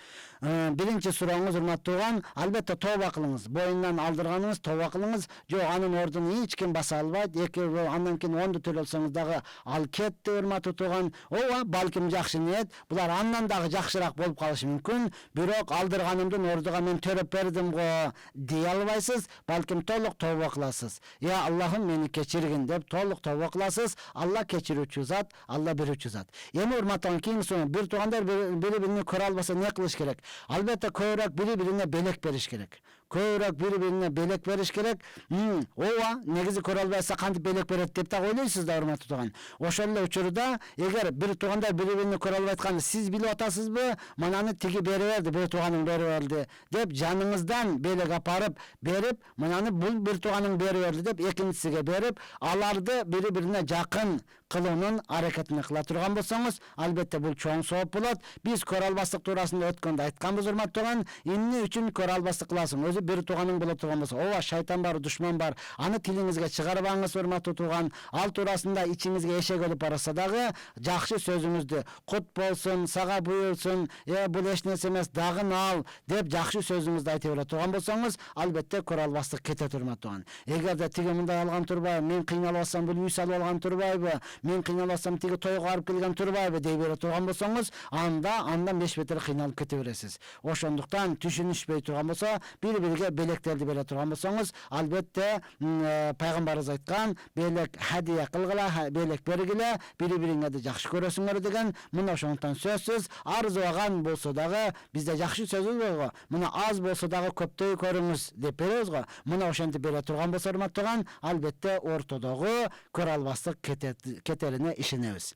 S1: Биринчи сурооңуз, урматтуу тууган, албетте тооба кылыңыз. Боюндан алдырганыңыз, тооба кылыңыз. Жок, анын ордуну эч ким баса албайт. Андан кийин онду төлөсөңүз дагы ал кетти, урматтуу тууган. Ооба, балким жакшы ниет. Булар андан дагы жакшыраак болуп калышы мүмкүн. Бирок алдырганымдын ордуга мен төрөп бердим го дей албайсыз. Балким толук тооба кыласыз. Я Аллахым, мени кечиргин деп толук тооба кыласыз. Алла кечирүүчү зат, Алла берүүчү зат. Эми урматтуу кийинки бир туугандар бири-биrini көрө албаса не кылыш керек? Албетте көбүрөөк бири-бирине белек бериш керек. Көбүрөөк бири-бирине белек бериш керек. Ооба, негизи көрө албайса кантип белек берет деп так ойлойсуз да, урматтуу тууган. Ошол эле учурда, эгер бир туугандар бири-бирине көрө албайтканда сиз билип атасызбы, мананы тиги берип берди, бир тууганың берип берди деп жаныңыздан белек апарып берип, мананы бул бир тууганың берип берди деп экинчисиге берип, аларды бири-бирине жакын кылуунун аракетин кыла турган болсоңуз, албетте бул чоң сооп болот. Биз көрө албастык туурасында өткөндө айтканбыз, урматтуу тууган, эмне үчүн көрө албастык кыласың? Өзү бир тууганың боло турган болсо, ооба, шайтан бар, душман бар. Аны тилиңизге чыгарбаңыз, урматтуу тууган. Ал туурасында ичиңизге эшек өлүп барса дагы, жакшы сөзүңүздү, кут болсун, сага буйрсун, бул эч нерсе эмес, дагы ал деп жакшы сөзүңүздү айтып бере турган болсоңуз, албетте көрө албастык кетет, урматтуу тууган. Эгерде тиги мындай алган турбайбы, мен кыйналып атсам бул үй салып алган турбайбы, мен кыйналып атсам тиги тойго барып келген турбайбы дей бере турган болсоңуз, андан беш бетер кыйналып кете бересиз. Ошондуктан түшүнүшпөй турган болсо, бири-бириге белектерди бере турган болсоңуз, албетте пайгамбарыбыз айткан, белек хадия кылгыла, белек бергиле, бири-бириңерди жакшы көрөсүңөр деген. Мына ошондуктан сөзсүз арзыбаган болсо дагы бизде жакшы сөзүбүз бар го. Мына аз болсо дагы көптөй көрүңүз деп беребиз го. Мына ошентип бере турган болсо, урматтуу тууган, албетте ортодогу көрө албастык кетерине ишенебиз.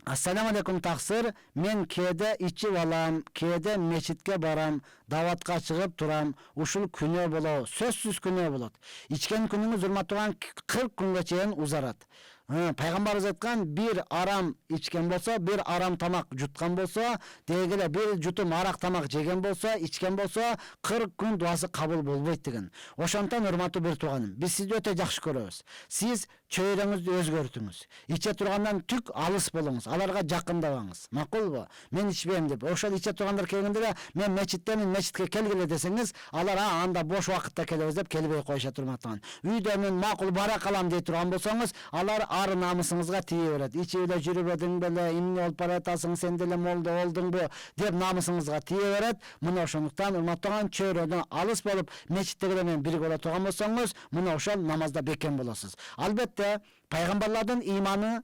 S1: Ассаламу алейкум, таксыр. Мен кээде ичип алам, кээде мечитке барам, даватка чыгып турам. Ушул күнөө болобу? Сөзсүз күнөө болот. Ичкен күнүңүз, урматтуу тууган, 40 күнгө чейин узарат. Пайгамбарыбыз айткан, бир арам ичкен болсо, бир арам тамак жуткан болсо, дегеле бир жутум арак тамак жеген болсо, ичкен болсо, 40 күн дуасы кабыл болбойт деген. Ошондон, урматтуу бир тууганым, биз сизди өтө жакшы көрөбүз. Сиз чөйрөңүздү өзгөртүңүз. Иче тургандан түк алыс болуңуз, аларга жакындабаңыз. Макулбу? Мен ичпейм деп. Ошол иче тургандар келгенде, мен мечиттемин, мечитке келгиле десеңиз, алар анда бош убакытта келебиз деп келбей коюшат, урматтуу. Үйдө мен макул бара калам дей турган болсоңуз, алар ар намысыңызга тие берет. Ичип эле жүрүп эдиң беле, эмне болуп бара атасың, сен деле молдо болдуңбу деп намысыңызга тие берет. Мына ошондуктан, урматтуу, чөйрөдөн алыс болуп, мечиттегилер менен бирге боло турган болсоңуз, мына ошол намазда бекем болосуз. Албетте, пайгамбарлардын иманы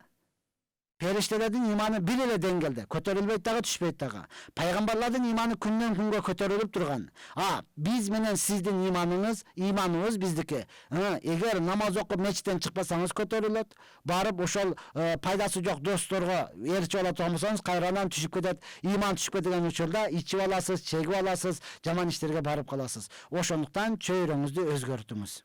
S1: Periştelerin imanı bir ile dengelde. Kötörülbeyt dağı, düşbeyt dağı. Peygamberlerin imanı günden günge kötörülüp durgan. Biz menen sizdin imanınız bizdiki. Eğer namaz okup meçitten çıkmasanız kötörülöt. Barıp oşol paydası yok dostlarga erçi ola toğmusanız kayranan düşüp kedet. İman düşüp kedigen uçurda içip alasız, çegip alasız, jaman işlerge barıp kalasız. Oşonduktan çöyröңüzdü özgörtüңüz.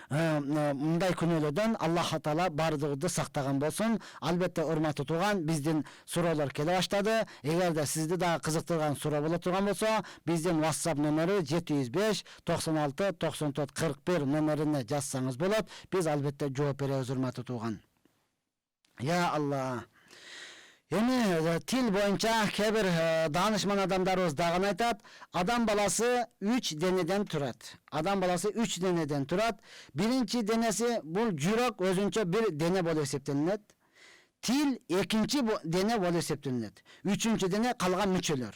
S1: Мындай күнөөлөрдөн Аллах Таала бардыгыбызды сактаган болсун. Албетте урматтуу туган, биздин суроолор келе баштады. Эгерде сизди дагы кызыктырган суроо боло турган болсо, биздин WhatsApp номери 705 96 94 41 номерине жазсаңыз болот. Биз албетте жооп беребиз, урматтуу туган. Ya Allah. Эми тил боюнча кебир данышман адамдарыбыз дагы айтат, адам баласы 3 денеден турат. Адам баласы 3 денеден турат. Биринчи денеси бул жүрөк өзүнчө bir дене болуп эсептелинет. Тил экинчи дене болуп эсептелинет. Үчүнчү дене калган мүчөлөр.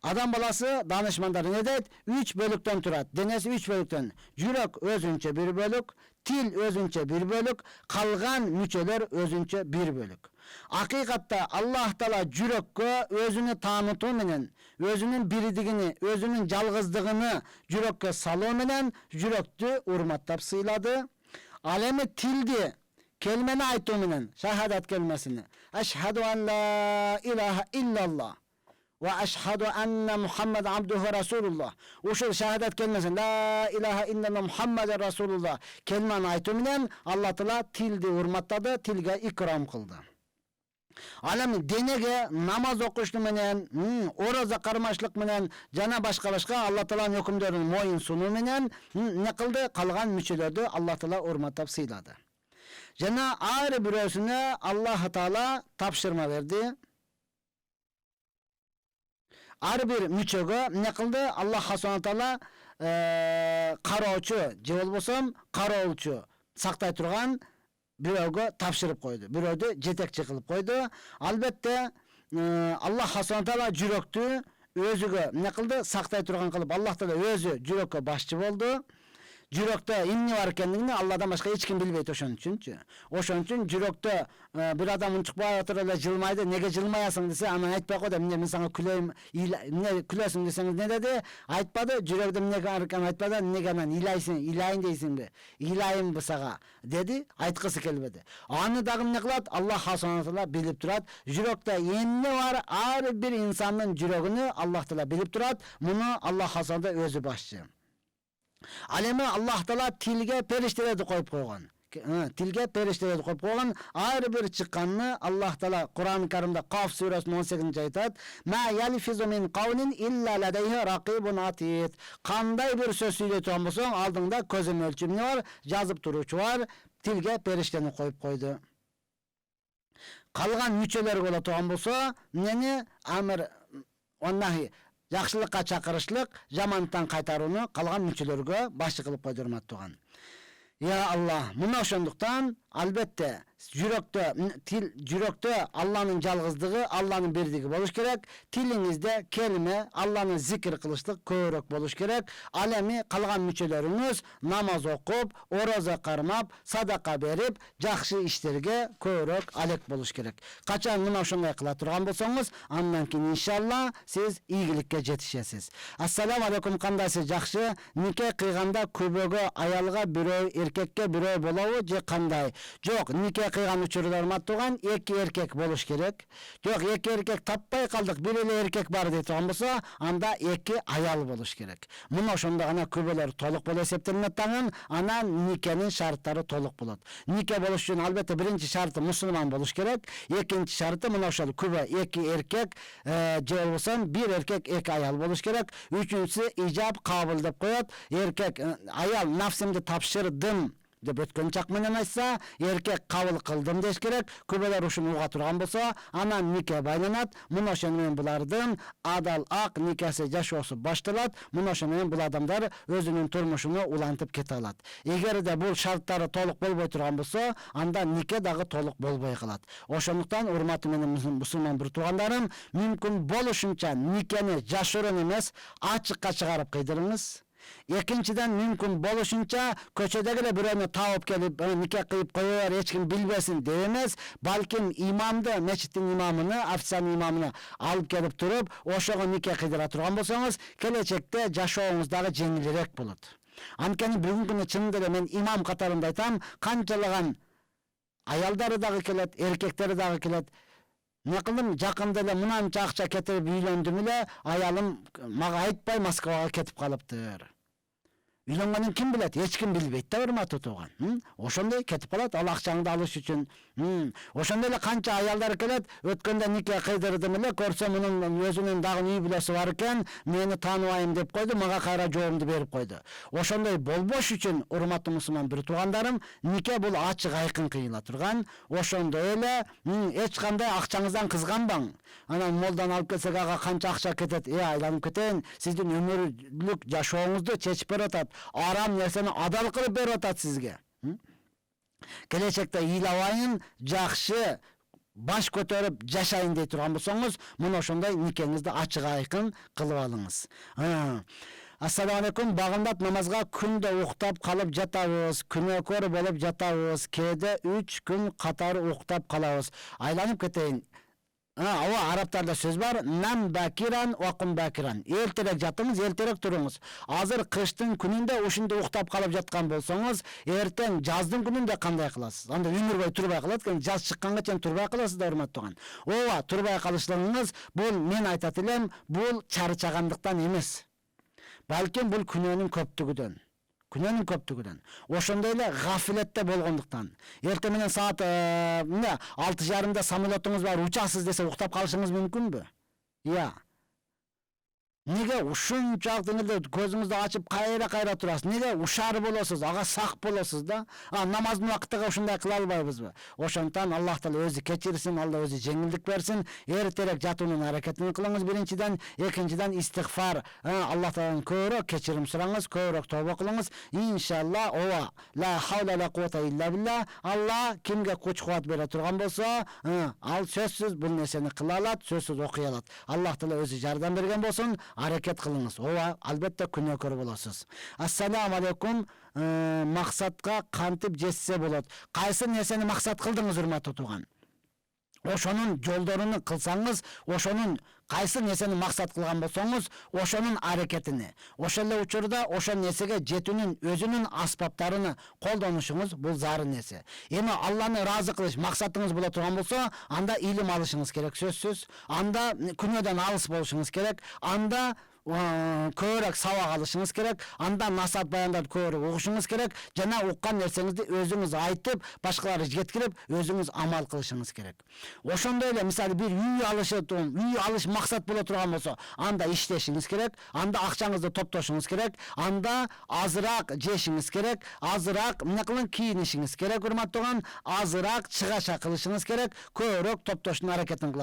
S1: Адам баласы данышмандар не дейт? 3 бөлүктөн турат. Денеси 3 бөлүктөн. Жүрөк өзүнчө 1 бөлүк, тил өзүнчө 1 бөлүк, калган мүчөлөр өзүнчө 1 бөлүк. Hakikatta Allah Taala жүрөккө өзүнү таанытуу менен, өзүнүн бирдигини, өзүнүн жалгыздыгыны жүрөккө салуу менен жүрөктү урматтап сыйлады. Ал эми тилди келмени айтуу менен, шахадат келмесини, ашхаду ан ла илаха иллаллах ва ашхаду анна Мухаммад абдуху расулуллах. Ушул шахадат келмесин, ла илаха иллаллах Мухаммад расулуллах келмени айтуу менен Алла Таала тилди урматтады, тилге икрам кылды. Алами денеге намаз окушту менен, ораза кармашлык менен жана башка Алла Тааланын өкүмдөрүн моюн сунуу менен не кылды? Калган мүчөлөрдү Алла Таала урматтап сыйлады. Жана ар бирөөсүнө Аллах Таала тапшырма берди. Ар бир мүчөгө не кылды? Аллах Субхана Таала кароочу же болбосо кароолчу сактай турган бирөөгө тапшырып койду. Бирөөдү жетекчи кылып койду. Албетте Аллах Субхана Таала жүрөктү өзүгө не кылды? Сактай турган кылып, Аллах Таала өзү жүрөккө башчы болду. Жүрөктө эмне бар экендигин Алладан башка эч ким билбейт ошон үчүнчү. Ошон үчүн жүрөктө бир адам унчукпай отуруп эле жылмайды. Неге жылмаясың десе, анан айтпай койду, эмне мен сага күлөйм, эмне күлөсүң десеңиз не деди? Айтпады. Жүрөктө эмне бар экенин айтпады. Неге анан илайсың, илайын дейсиңби? Илайым сага деди, айткысы келбеди. Аны дагы эмне кылат? Аллах Субхана Таала билип турат. Жүрөктө эмне бар? Ар бир инсандын жүрөгүнү Аллах Таала билип турат. Муну Аллах Субхана Таала өзү башчы. Ал эми Аллах Таала тилге периштелерди коюп койгон. Тилге периштелерди коюп койгон. Ар бир чыкканны Аллах Таала Кур'ан-ы Каримде Каф сүрөсүнүн 18-нчи айтат: "Ма ялфизу мин кавлин илля ладайхи ракибун атид." Кандай бир сөз сүйлөй турган болсоң, алдыңда көзөмөлчү бар, жазып туруучу бар. Тилге периштени коюп койду. Калган мүчөлөр боло турган болсо, эмнени? Амыр оннахи жакшылыкка чакырышлык, жамандыктан кайтарууну калган мүчөлөргө башчы кылып койду, урматтуу туган. Ya Allah, мына ошондуктан албетте жүрөктө Алланын жалгыздыгы, Алланын бирдиги болуш керек. Тилиңизде келиме, Алланы зикир кылыштык көбүрөөк болуш керек. Ал эми калган мүчөлөрүңүз намаз окуп, ораза кармап, садака берип, жакшы иштерге көбүрөөк алек болуш керек. Качан мына ошондой кыла турган болсоңуз, андан кийин иншалла сиз ийгиликке жетишесиз. Ассаламу алейкум, кандайсыз, жакшы? Нике кыйганда күбөгө аялга бирөө, эркекке бирөө болобу же кандай? Жок, нике кыйган учурда урматтууган эки эркек болуш керек. Жок, эки эркек таппай калдык, бир эле эркек бар деп турган болсо, анда эки аял болуш керек. Мына ошондо гана күбөлөр толук болуп эсептелинет дагы, анан никенин шарттары толук болот. Нике болуш үчүн албетте биринчи шарты мусулман болуш керек. Экинчи шарты мына ошол күбө эки эркек же болбосо бир эркек эки аял болуш керек. Үчүнчүсү ижаб кабыл деп коет. Эркек аял нафсимди тапшырдым деп өткөн чак менен айтса, эркек кабыл кылдым деш керек. Күбөлөр ушуну уга турган болсо, анан нике байланат. Мына ошон менен булардын адал ак никеси жашоосу башталат. Мына ошон менен бул адамдар өзүнүн турмушуну улантып кете алат. Эгерде бул шарттары толук болбой турган болсо, анда нике дагы толук болбой калат. Ошондуктан урматы менен мусулман бир туугандарым, мүмкүн болушунча никени жашырын эмес, ачыкка чыгарып кыйдырыңыз. Экинчиден мүмкүн болушунча көчөдөгү эле бирөөнү таап келип нике кыйып коюп эч ким билбесин деп эмес, балким имамды, мечиттин имамыны, официальный имамыны алып келип туруп, ошого нике кыйдыра турган болсоңуз, келечекте жашооңуз дагы жеңилирээк болот. Анткени бүгүнкү күндө чынында эле мен имам катарында айтам, канчалаган аялдары дагы келет, эркектери дагы келет. Не кылдым, жакында эле мынанча акча кетирип үйлөндүм эле, аялым мага айтпай Москвага кетип калыптыр. Үйлөнгөнүн ким билет? Эч ким билбейт да, урматтуу тууган. Ошондой кетип калат, ал акчаңды алыш үчүн. Ошондой эле канча аялдар келет, өткөндө нике кыйдырдым эле, көрсө мунун өзүнүн дагы үй бүлөсү бар экен, мени тааныбайм деп койду, мага кайра жообумду берип койду. Ошондой болбош үчүн, урматтуу мусулман бир туугандарым, нике бул ачык айкын кыйыла турган. Ошондой эле эч кандай акчаңыздан кызганбаң. Анан молдан алып келсек, ага канча акча кетет, айланып кетейин, сиздин өмүрлүк жашооңузду чечип берип атат. Арам нерсени адал кылып берип атат сизге. Келечекте ыйлабайын, жакшы баш көтөрүп жашайын дей турган болсоңуз, мына ошондой никеңизди ачык айкын кылып алыңыз. Ассаламу алейкум. Багымдап намазга күндө уктап калып жатабыз, күнөөкөр болуп жатабыз, кээде 3 күн катары уктап калабыз. Айланып кетейин. Ава арабтарда сөз бар, нам бакиран вакум бакиран. Эртерээк жатыңыз, эртерээк туруңуз. Азыр кыштын күнүндө ушундай уктап калып жаткан болсоңуз, эртең жаздын күнүндө кандай кыласыз? Анда өмүр бою турбай калат экен, жаз чыкканга чейин турбай каласыз да, урматтуу тууган. Ооба, турбай калышлыгыңыз бул, мен айтат элем, бул чарчагандыктан эмес. Балким бул күнөөнүн көптүгүдөн. Ошондой эле гафилетте болгондуктан. Эртең менен саат 6:30 самолетуңуз бар, учасыз десе уктап калышыңыз мүмкүнбү? Неге ушунчалык деңгээлде көзүңүздү ачып кайра турасыз? Неге ушар болосуз, ага сак болосуз да? Намаздын убактыга ушундай кыла албайбызбы? Ошондон Аллах Таала өзү кечирсин, Алла өзү жеңилдик берсин. Эртерээк жатуунун аракетин кылыңыз биринчиден, экинчиден истигфар. Аллах Тааладан көбүрөөк кечирим сураңыз, көбүрөөк тооба кылыңыз. Иншалла, ова, ла хаула ла куввата илля билла. Алла кимге күч кубат бере турган болсо, ал сөзсүз бул нерсени кыла алат, сөзсүз окуй алат. Аллах Таала өзү жардам берген болсун. Аракет кылыңыз. Ооба, албетте күнөөкөр болосуз. Ассаламу алейкум. Максатка кантип жетсе болот? Кайсы нерсени максат кылдыңыз, урматтуу тууган? Ошонун жолдоруну кылсаңыз, ошонун кайсы нерсени максат кылган болсоңуз, ошонун аракетини, ошол эле учурда ошол нерсеге жетүүнүн өзүнүн аспаптарын колдонушуңуз бул зарыл нерсе. Эми Алланы ыраазы кылыш максатыңыз боло турган болсо, анда илим алышыңыз керек сөзсүз. Анда күнөөдөн алыс болушуңуз керек. Анда көбүрөөк сабак алышыңыз керек, анда насаат баяндарды көбүрөөк угушуңуз керек, жана уккан нерсеңизди өзүңүз айтып, башкаларга жеткирип, өзүңүз амал кылышыңыз керек. Ошондой эле, мисалы бир үй алыш максат боло турган болсо, анда иштешиңиз керек, анда акчаңызды топтошуңуз керек, анда азыраак жешиңиз керек, азыраак эмне кылып кийинишиңиз керек, урматтуу тууган, азыраак чыгаша кылышыңыз керек, көбүрөөк топтоштун аракетин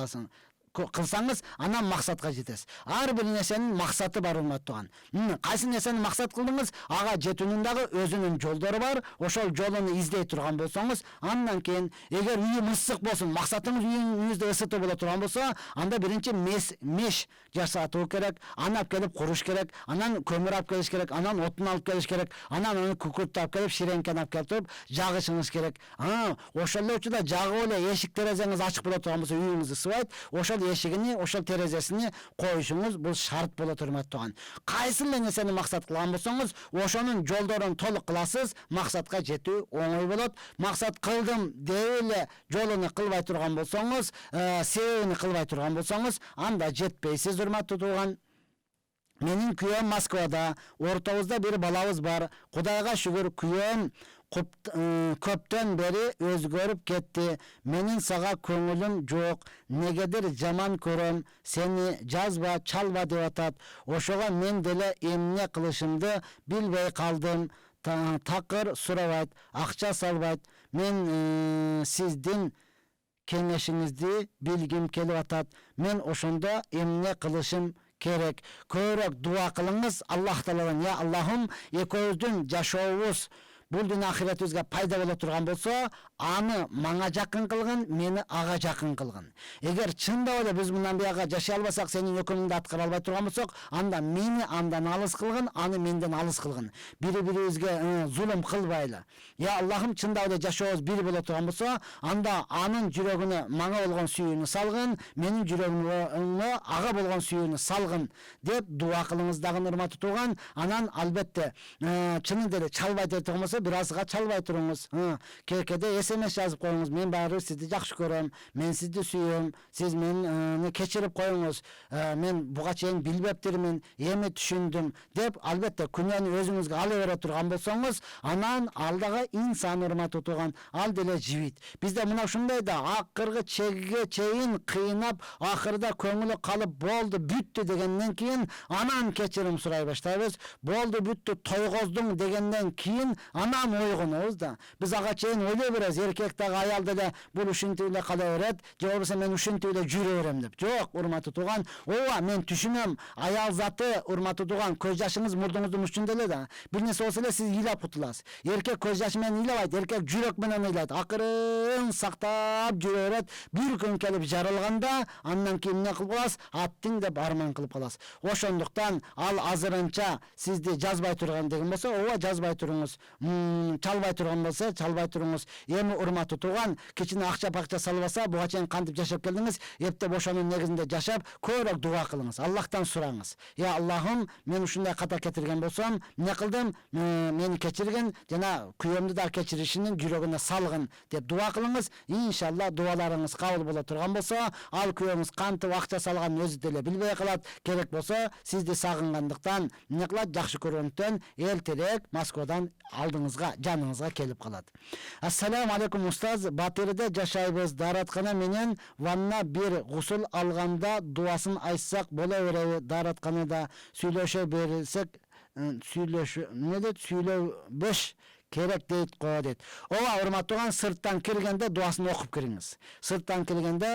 S1: кылсаңыз, анан максатка жетесиз. Ар бир нерсенин максаты бар, урматтуу тууган. Кайсы нерсени максат кылдыңыз, ага жетүүнүн дагы өзүнүн жолдору бар. Ошол жолуну издей турган болсоңуз, андан кийин эгер үйүм ысык болсун, максатыңыз үйүңүздү ысытуу боло турган болсо, анда биринчи меш жасатуу керек, анан келип куруш керек, анан көмүр алып келиш керек, анан отун алып келиш керек, анан аны күкүрттү алып келип, ширенкени алып келип туруп, жагышыңыз керек. Ошол эле учурда жагып эле эшик терезеңиз ачык боло турган болсо, үйүңүз ысыбайт. Ошол эшигини, ошол терезесини коюшуңуз бул шарт болот, урматтуу тууган. Кайсы эле нерсени максат кылган болсоңуз, ошонун жолдорун толук кыласыз, максатка жетүү оңой болот. Максат кылдым деп эле жолуну кылбай турган болсоңуз, себебини кылбай турган болсоңуз, анда жетпейсиз, урматтуу тууган. Менин күйөөм Москвада, ортобузда бир балабыз бар. Кудайга шүгүр, күйөөм көптөн бери өзгөрүп кетти. Менин сага көңүлүм жок. Негедир жаман көрөм. Сени жазба, чалба деп атат. Ошого мен деле эмне кылышымды билбей калдым. Такыр сурабайт, акча салбайт. Мен сиздин кеңешиңизди билгим келип атат. Мен ошондо эмне кылышым керек? Көбүрөөк дуа кылыңыз Аллах Тааладан. Я Аллахым, экөөбүздүн жашообуз бул дүнү ахиретибизге пайда боло турган болсо, аны мага жакын кылгын, мени ага жакын кылгын. Эгер чындап эле биз мындан бияга жашай албасак, сенин өкүмүңдү аткара албай турган болсок, анда мени андан алыс кылгын, аны менден алыс кылгын. Бири-бирибизге зулум кылбайлы. Я Аллахым, чындап эле жашообуз бир боло турган болсо, анда анын жүрөгүнө мага болгон сүйүүнү салгын, менин жүрөгүмө ага болгон сүйүүнү салгын деп дуа кылыңыз дагы, урматтуу тууган. Анан албетте чынында эле чалбай турган болсо, бир азга чалбай туруңуз. Кээде SMS жазып коюңуз. Мен баары сизди жакшы көрөм, мен сизди сүйөм, сиз мени кечирип коюңуз. Мен буга чейин билбептирмин, эми түшүндүм деп албетте күнөөнү өзүңүзгө ала бере турган болсоңуз, анан алдагы инсан, урматтуу тууган, ал деле жибит. Бизде мына ушундай да акыркы чегиге чейин кыйнап, акырда көңүлү калып болду, бүттү дегенден кийин анан кечирим сурай баштайбыз. Болду, бүттү, тойгоздуң дегенден кийин анан ойгонобуз да. Биз ага чейин ойлой беребиз, эркек дагы аял деле бул ушинтип эле кала берет, же болбосо мен ушинтип эле жүрө берем деп. Жок, урматтуу тууган, ооба мен түшүнөм, аял заты, урматтуу тууган, көз жашыңыз мурдуңуздун учунда эле да. Бир нерсе болсо эле сиз ыйлап кутуласыз. Эркек көз жашы менен ыйлабайт, эркек жүрөк менен ыйлайт. Акырын сактап жүрө берет. Бир күн келип жарылганда, андан кийин эмне кылып каласыз? Аттың деп арман кылып каласыз. Ошондуктан ал азырынча сизди жазбай турган деген болсо, ооба жазбай туруңуз. Чалбай турган болсо, чалбай туруңуз. Эми урматтуу тууган, кичине акча салбаса, буга чейин кантип жашап келдиңиз? Эптеп ошонун негизинде жашап, көбүрөөк дуа кылыңыз. Аллахтан сураңыз. Я Аллахым, мен ушундай ката кетирген болсом, эмне кылдым? Мени кечиргин, жана күйөөмдү да кечиришинин жүрөгүнө салгын деп дуа кылыңыз. Иншалла дуаларыңыз кабыл боло турган болсо, ал күйөөңүз кантип акча салганын өзү деле билбей калат. Керек болсо, сизди сагынгандыктан, эмне кылат? Жакшы көргөндүктөн элтерээк Москвадан алдыңызга, жаныңызга келип калат. Ассаламу алейкум устаз, Батырда жашайбыз. Даараткана менен ванна бир гусул алганда дуасын айтсак боло береби? Дааратканада сүйлөшө берсек, сүйлөбөш керек дейт го дейт. Ооба, урматтуу, сырттан киргенде дуасын окуп кириңиз. Сырттан киргенде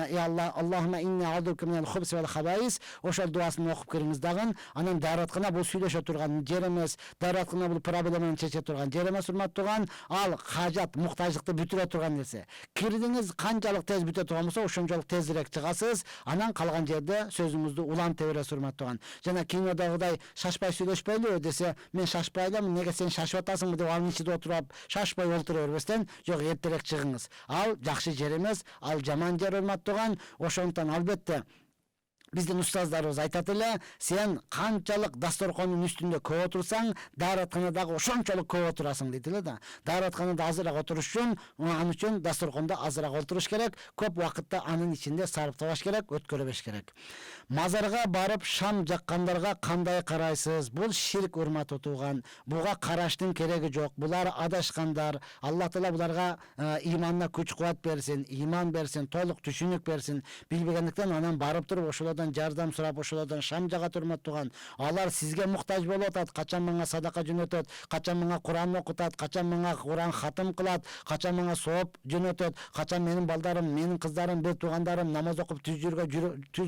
S1: я Аллахума инни аудука минал хубси вал хабаис, ошол дуасын окуп кириңиз дагы. Анан даараткана бул сүйлөшө турган жер эмес, даараткана бул проблеманы чече турган жер эмес, урматтуу. Ал хажат, муктаждыкты бүтүрө турган нерсе. Кирдиңиз канчалык тез бүтө турган болсо, ошончолук тезирээк чыгасыз. Анан калган жерде сөзүңүздү уланта бересиз, урматтуу. Жана кинодагыдай шашпай сүйлөшпөйлүбү десе, мен шашпайлам, неге сен шашып атасыңбы деп ичиде отуруп шашпай олтура бербестен, жок, эртерээк чыгыңыз. Ал жакшы жер эмес, ал жаман жер, урматтуу. Ошондуктан албетте биздин устаздарыбыз айтат эле, сен канчалык дасторкондун үстүндө көп отурсаң, дааратканадагы ошончолук көп отурасың дейт эле да. Дааратканада азыраак отуруш үчүн, ал үчүн дасторкондо азыраак отуруш керек, көп убакытты анын ичинде сарптабаш керек, өткөрбөш керек. Мазарга барып шам жаккандарга кандай карайсыз? Бул ширк, урматтуу тууган. Буга караштын кереги жок. Булар адашкандар. Аллах Таала буларга иманына күч-кубат берсин, иман берсин, толук түшүнүк берсин. Билбегендиктен анан барып туруп ошолордон жардам сурап, ошолордон шам жагат, урматтуу. Алар сизге муктаж болуп атат, качан мага садака жөнөтөт, качан мага Куран окутат, качан мага Куран хатым кылат, качан мага сооп жөнөтөт, качан менин балдарым, менин кыздарым, бир туугандарым намаз окуп түз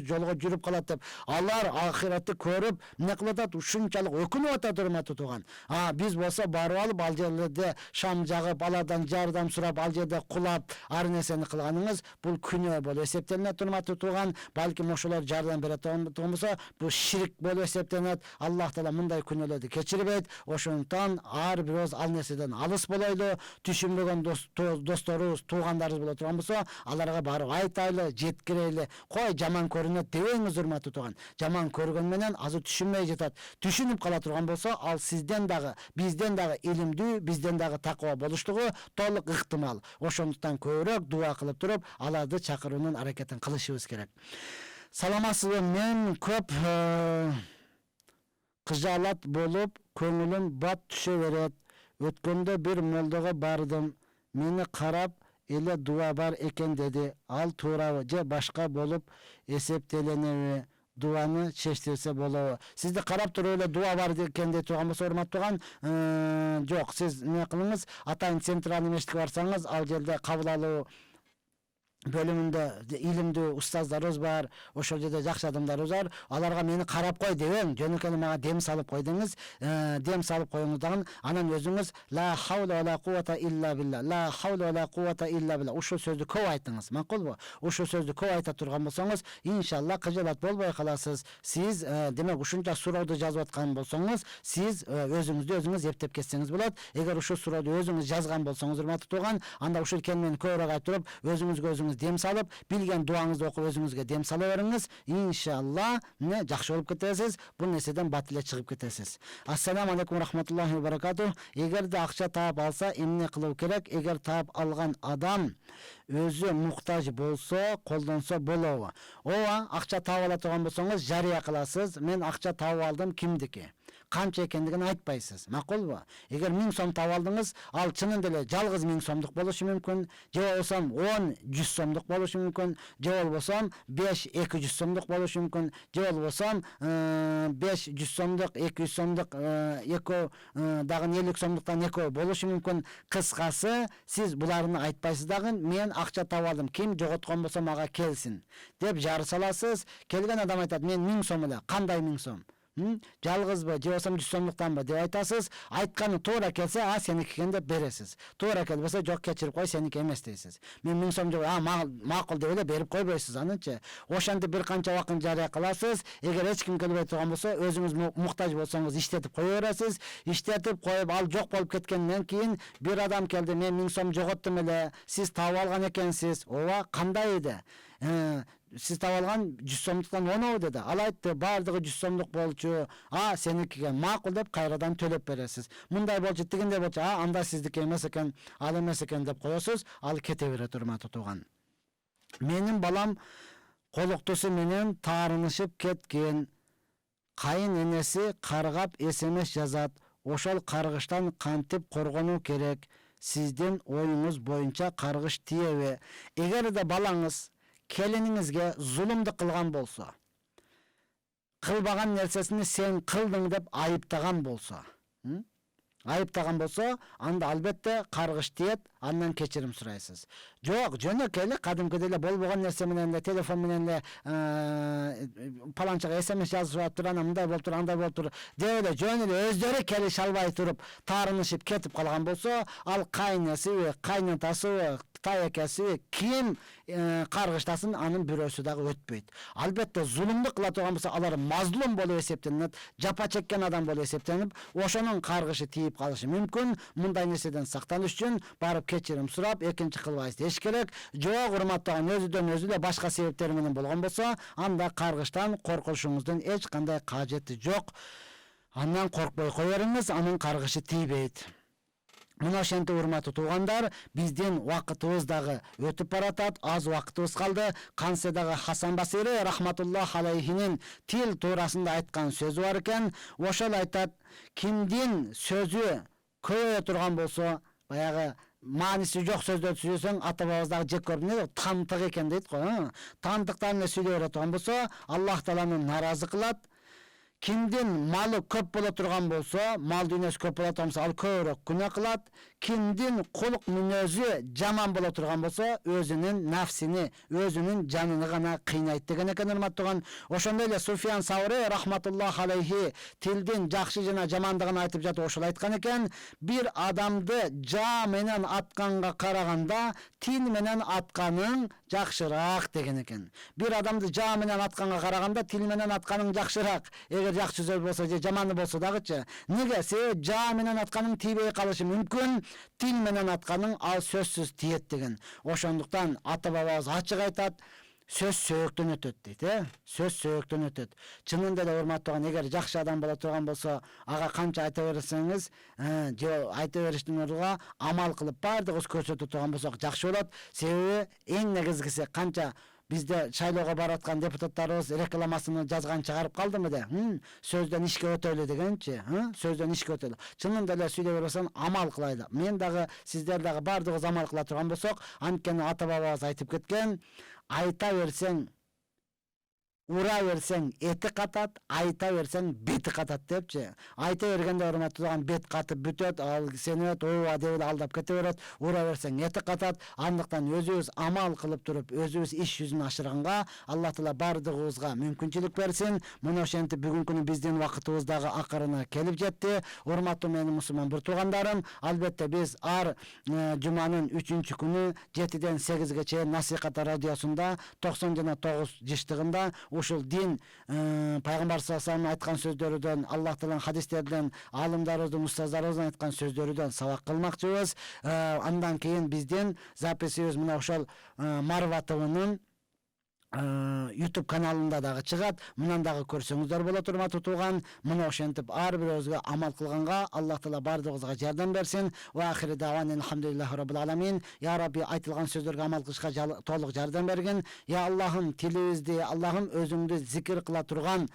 S1: жолго жүрүп калат деп. Алар ахиретти көрүп, эмне кылып атат? Ушунчалык өкүнүп атат, урматтуу тууган. Биз болсо барып алып, ал жерлерде шам жагып, алардан жардам сурап, ал жерде кулап, ар нерсени кылганыңыз бул күнөө болуп эсептелинет, урматтуу тууган. Балким ошолор жардам берет болсо, бул ширк болуп эсептелинет. Аллах Таала мындай күнөөлөрдү кечирбейт. Ошондуктан ар бирөөбүз ал нерседен алыс болойлу. Түшүнбөгөн досторубуз, туугандарыбыз боло турган болсо, аларга барып айтайлы, жеткирели. Кой жаман көрүнөт дебеңиз, урматтуу тууган. Жаман көргөн менен азыр түшүнбөй жатат. Түшүнүп кала турган болсо, ал сизден дагы, бизден дагы илимдүү, бизден дагы такыба болуштугу толук ыктымал. Ошондуктан көбүрөөк дуа кылып туруп, аларды чакыруунун аракетин кылышыбыз керек. Саламатсызбы? Мен көп кыжаалат болуп, көңүлүм бат түшө берет. Өткөндө бир молдого бардым. Мени карап эле дуа бар экен деди. Ал туурабы же башка болуп эсептеленеби? Дуаны чечтирсе болобу? Сизди карап туруп эле дуа бар экен деп турган болсо, урматтуу, жок, сиз эмне кылыңыз? Атайын центральный мечитке барсаңыз, ал жерде кабыл алуу бөлүмүндө илимдүү устаздарыбыз бар, ошол жерде жакшы адамдарыбыз бар. Аларга мени карап кой дебем, жөнөкөй эле мага дем салып койдуңуз. Дем салып коюңуз дагы анан өзүңүз ла хаула ва ла куввата илля билла, ла хаула ва ла куввата илля билла. Ушул сөздү көп айтыңыз, макулбу? Ушул сөздү көп айта турган болсоңуз, иншалла кыжылат болбой каласыз. Сиз демек ушунча сурооду жазып аткан болсоңуз, сиз өзүңүздү өзүңүз эптеп кетсеңиз болот. Эгер ушул сурооду өзүңүз жазган болсоңуз, урматтуу тууган, анда ушул келмени көбүрөөк айтып туруп, өзүңүзгө өзүңүз дем салып, билген дуаңызды окуп өзүңүзгө дем сала бериңиз. Иншалла, жакшы болуп кетесиз. Бул нерседен бат эле чыгып кетесиз. Ассаламу алейкум рахматуллахи ва баракатух. Эгерде акча таап алса, эмне кылуу керек? Эгер таап алган адам өзү муктаж болсо, колдонсо болобу? Ооба, акча таап ала турган болсоңуз, жарыя кыласыз. Мен акча таап алдым, кимдики? Канча экендигин айтпайсыз, макулбу? Эгер 1000 сом таап алдыңыз, ал чынында эле жалгыз 1000 сомдук болушу мүмкүн, же болбосо 10-100 сомдук болушу мүмкүн, же болбосо 5-200 сомдук болушу мүмкүн, же болбосо 5-100 сомдук, 200 сомдук, экөө дагы 50 сомдуктан экөө болушу мүмкүн. Кыскасы, сиз буларны айтпайсыз дагы, мен акча таап алдым, ким жоготкон болсо мага келсин деп жар саласыз. Келген адам айтат, мен 1000 сом эле, кандай 1000 сом? Жалгызбы, же болбосо 100 сомдуктанбы деп айтасыз. Айтканы туура келсе, сеники экен деп бересиз. Туура келбесе, жок кечирип кой, сеники эмес дейсиз. Мен 1000 сом жок, макул деп эле берип койбойсуз анычы. Ошентип бир канча убакыт жарыя кыласыз. Эгер эч ким келбей турган болсо, өзүңүз муктаж болсоңуз иштетип кое бересиз. Иштетип коюп, ал жок болуп кеткенден кийин бир адам келди, мен 1000 сом жоготтум эле, сиз таап алган экенсиз. Ооба, кандай эди? Сиз таап алган 100 сомдуктан 10 деди. Ал айтты, баардыгы 100 сомдук болчу. Сеникиге макул деп кайрадан төлөп бересиз. Мындай болчу, тигиндей болчу. Анда сиздики эмес экен, ал эмес экен деп коесуз. Ал кете берет, урматтуу тууган. Менин балам колуктусу менен таарынышып кеткен. Кайын энеси каргап СМС жазат. Ошол каргыштан кантип коргонуу керек? Сиздин оюңуз боюнча каргыш тиеби? Эгерде балаңыз келиниңизге зулумдук кылган болсо, кылбаган нерсесини сен кылдың деп айыптаган болсо, анда албетте каргыш тиет, андан кечирим сурайсыз. Жок, жөнөкөй эле кадимкидей эле болбогон нерсе менен эле, телефон менен эле паланчага СМС жазып атып, анан мындай болуп тур, андай болуп тур деп эле жөн эле өздөрү келише албай туруп, таарынышып кетип калган болсо, ал кайнесиби, кайнатасыбы, таекеси, ким каргыштасын, анын бирөөсү дагы өтпөйт. Албетте зулумдук кыла турган болсо, алар мазлум болуп эсептелинет, жапа чеккен адам болуп эсептелип, ошонун каргышы тийип калышы мүмкүн. Мындай нерседен сактаныш үчүн барып кечирим сурап, экинчи кылбайсыз деш керек. Жок, урматтаган, өзүдөн өзү эле башка себептер менен болгон болсо, анда каргыштан коркушуңуздун эч кандай кажети жок. Андан коркпой кое бериңиз, анын каргышы тийбейт. Мына ошентип, урматтуу туугандар, биздин убакытыбыз дагы өтүп баратат, аз убакытыбыз калды. Кансе дагы Хасан Басири рахматуллах алейхинин тил туурасында айткан сөзү бар экен. Ошол айтат, кимдин сөзү көбөйө турган болсо, баягы мааниси жок сөздөрдү сүйлөсөң, ата бабабыз дагы жек көрүп эмне, тантык экен дейт го. Тантыктан эле сүйлөй бере турган болсо, Аллах Тааланы наразы кылат. Кимдин малы көп боло турган болсо, мал дүйнөсү көп боло турган болсо, ал көбүрөөк күнөө кылат. Кимдин кулук мүнөзү жаман боло турган болсо, өзүнүн нафсини, өзүнүн жанын гана кыйнайт деген экен, урматтуу. Ошондой эле Суфиян Саури рахматуллах алейхи тилдин жакшы жана жамандыгын айтып жатып ошол айткан экен, бир адамды жаа менен атканга караганда тил менен атканың жакшыраак деген экен. Бир адамды жаа менен атканга караганда тил менен атканың жакшыраак. Эгер жакшы сөз болсо же жаманы болсо дагычы. Неге? Себеби жаа менен атканың тийбей калышы мүмкүн, тил менен атканың ал сөзсүз тиет деген. Ошондуктан ата бабабыз ачык айтат, сөз сөөктөн өтөт дейт, сөз сөөктөн өтөт. Чынында эле, урматтуу, эгер жакшы адам боло турган болсо, ага канча айта берсеңиз, же айта бериштин ордуна амал кылып баардыгыбыз көрсөтүп турган болсок жакшы болот. Себеби эң негизгиси, канча бизде шайлоого бараткан депутаттарыбыз рекламасын жазган чыгарып калдымы де? Сөздөн ишке өтөлү дегенчи, сөздөн ишке өтөлү. Чынында эле сүйлөй берсең, амал кылайлы. Мен дагы, сиздер дагы баардыгыбыз амал кыла турган болсок, анткени ата бабабыз айтып кеткен, айта берсең Ura versen eti katat, ayta versen beti katat depçi. Ayta vergende hurmatlı olan bet katı bütöt, al senet, ova devil aldap kete verot. Ura versen eti katat. Andıktan özübüz amal kılıp durup, özübüz iş yüzünü aşırğanга Allah Taala bardığыбызга мүмкүнчүлүк берсин. Мына ошентип бүгүнкү күнү биздин вакытыбыздагы акырына келип жетти. Урматтуу менин мусулман бир туугандарым, албетте биз ар жуманын 3-күнү 7-ден 8-ге чейин Насихат радиосунда 90 жана 9 жыштыгында ушул дин пайгамбар саллаллаху айткан сөздөрүдөн, Аллах Тааланын хадистеринен, алымдарыбыздын, устаздарыбыздын айткан сөздөрүдөн сабак кылмакчыбыз. Андан кийин биздин записибиз мына ошол Марва ТВнын YouTube каналында дагы чыгат. Мындан дагы көрсөңүздөр болот, урматтуу тууган. Мына ошентип ар бирөөбүзгө амал кылганга Аллах Таала бардыгыбызга жардам берсин. Ва ахири даван элхамдулиллахи раббил аламин. Я Рабби, айтылган сөздөргө амал кылышка толук жардам бергин. Я Аллахым, тилибизди, Аллахым өзүңдү зикир кыла турган,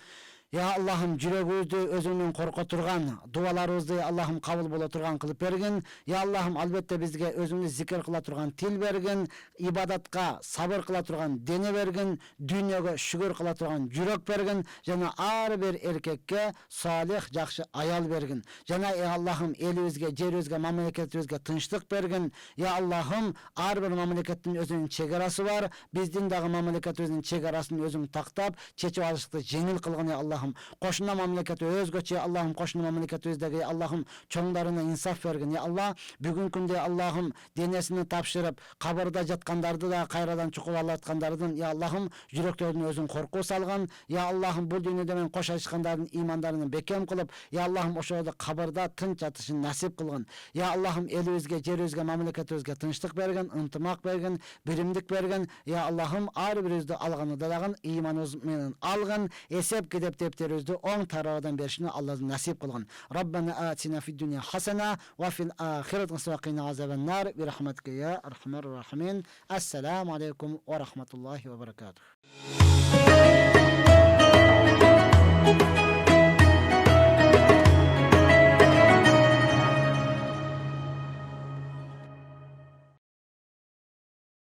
S1: Ya Allah'ım yüreğimizde özünden korku turgan, dualarımızda Allah'ım kabul bola turgan kılıp bergin. Ya Allah'ım albatta bizge özünde zikir kıla turgan til bergin, ibadatka sabır kıla turgan dene bergin, dünyaga şükür kıla turgan yürek bergin. Jana ar bir erkekke salih, jakşı ayal bergin. Jana Allah'ım elibizge, jerimizge, mamlaketibizge tınçlık bergin. Ya Allah'ım ar bir mamlaketin özünün çegarası var. Bizdin dagı mamlaketimizin çegarasını özün taktap, çeçip alışıklı jеңил kılgın ya Allah. Koşuna mamleketi özgöçe Allah'ım, koşuna mamleketi özdegi Allah'ım çoğunlarına insaf vergin ya Allah. Bugün günde Allah'ım denesini tapşırıp kabırda jatkandardı da kayradan çukup alatkandardan ya Allah'ım yüreklerine özün korku salgan. Ya Allah'ım bu dünyada men koşa çıkanların imanlarını bekem kılıp ya Allah'ım o şurada kabırda tınç atışın nasip kılgın. Ya Allah'ım elibizge, jerimizge, mamleketibizge tınçlık bergin, ıntımak bergin, birimlik bergin. Ya Allah'ım ar biribizde alganı dadagın, imanımız menen algın, esep gidip defteribizde oң tarafdan berişini Allah'ın nasip kılgın. Rabbana atina fid dunya hasana ve fil ahireti hasenatan azaben nar bi rahmetike ya erhamer rahimin. Esselamu aleyküm ve rahmetullahi ve berekatuhu.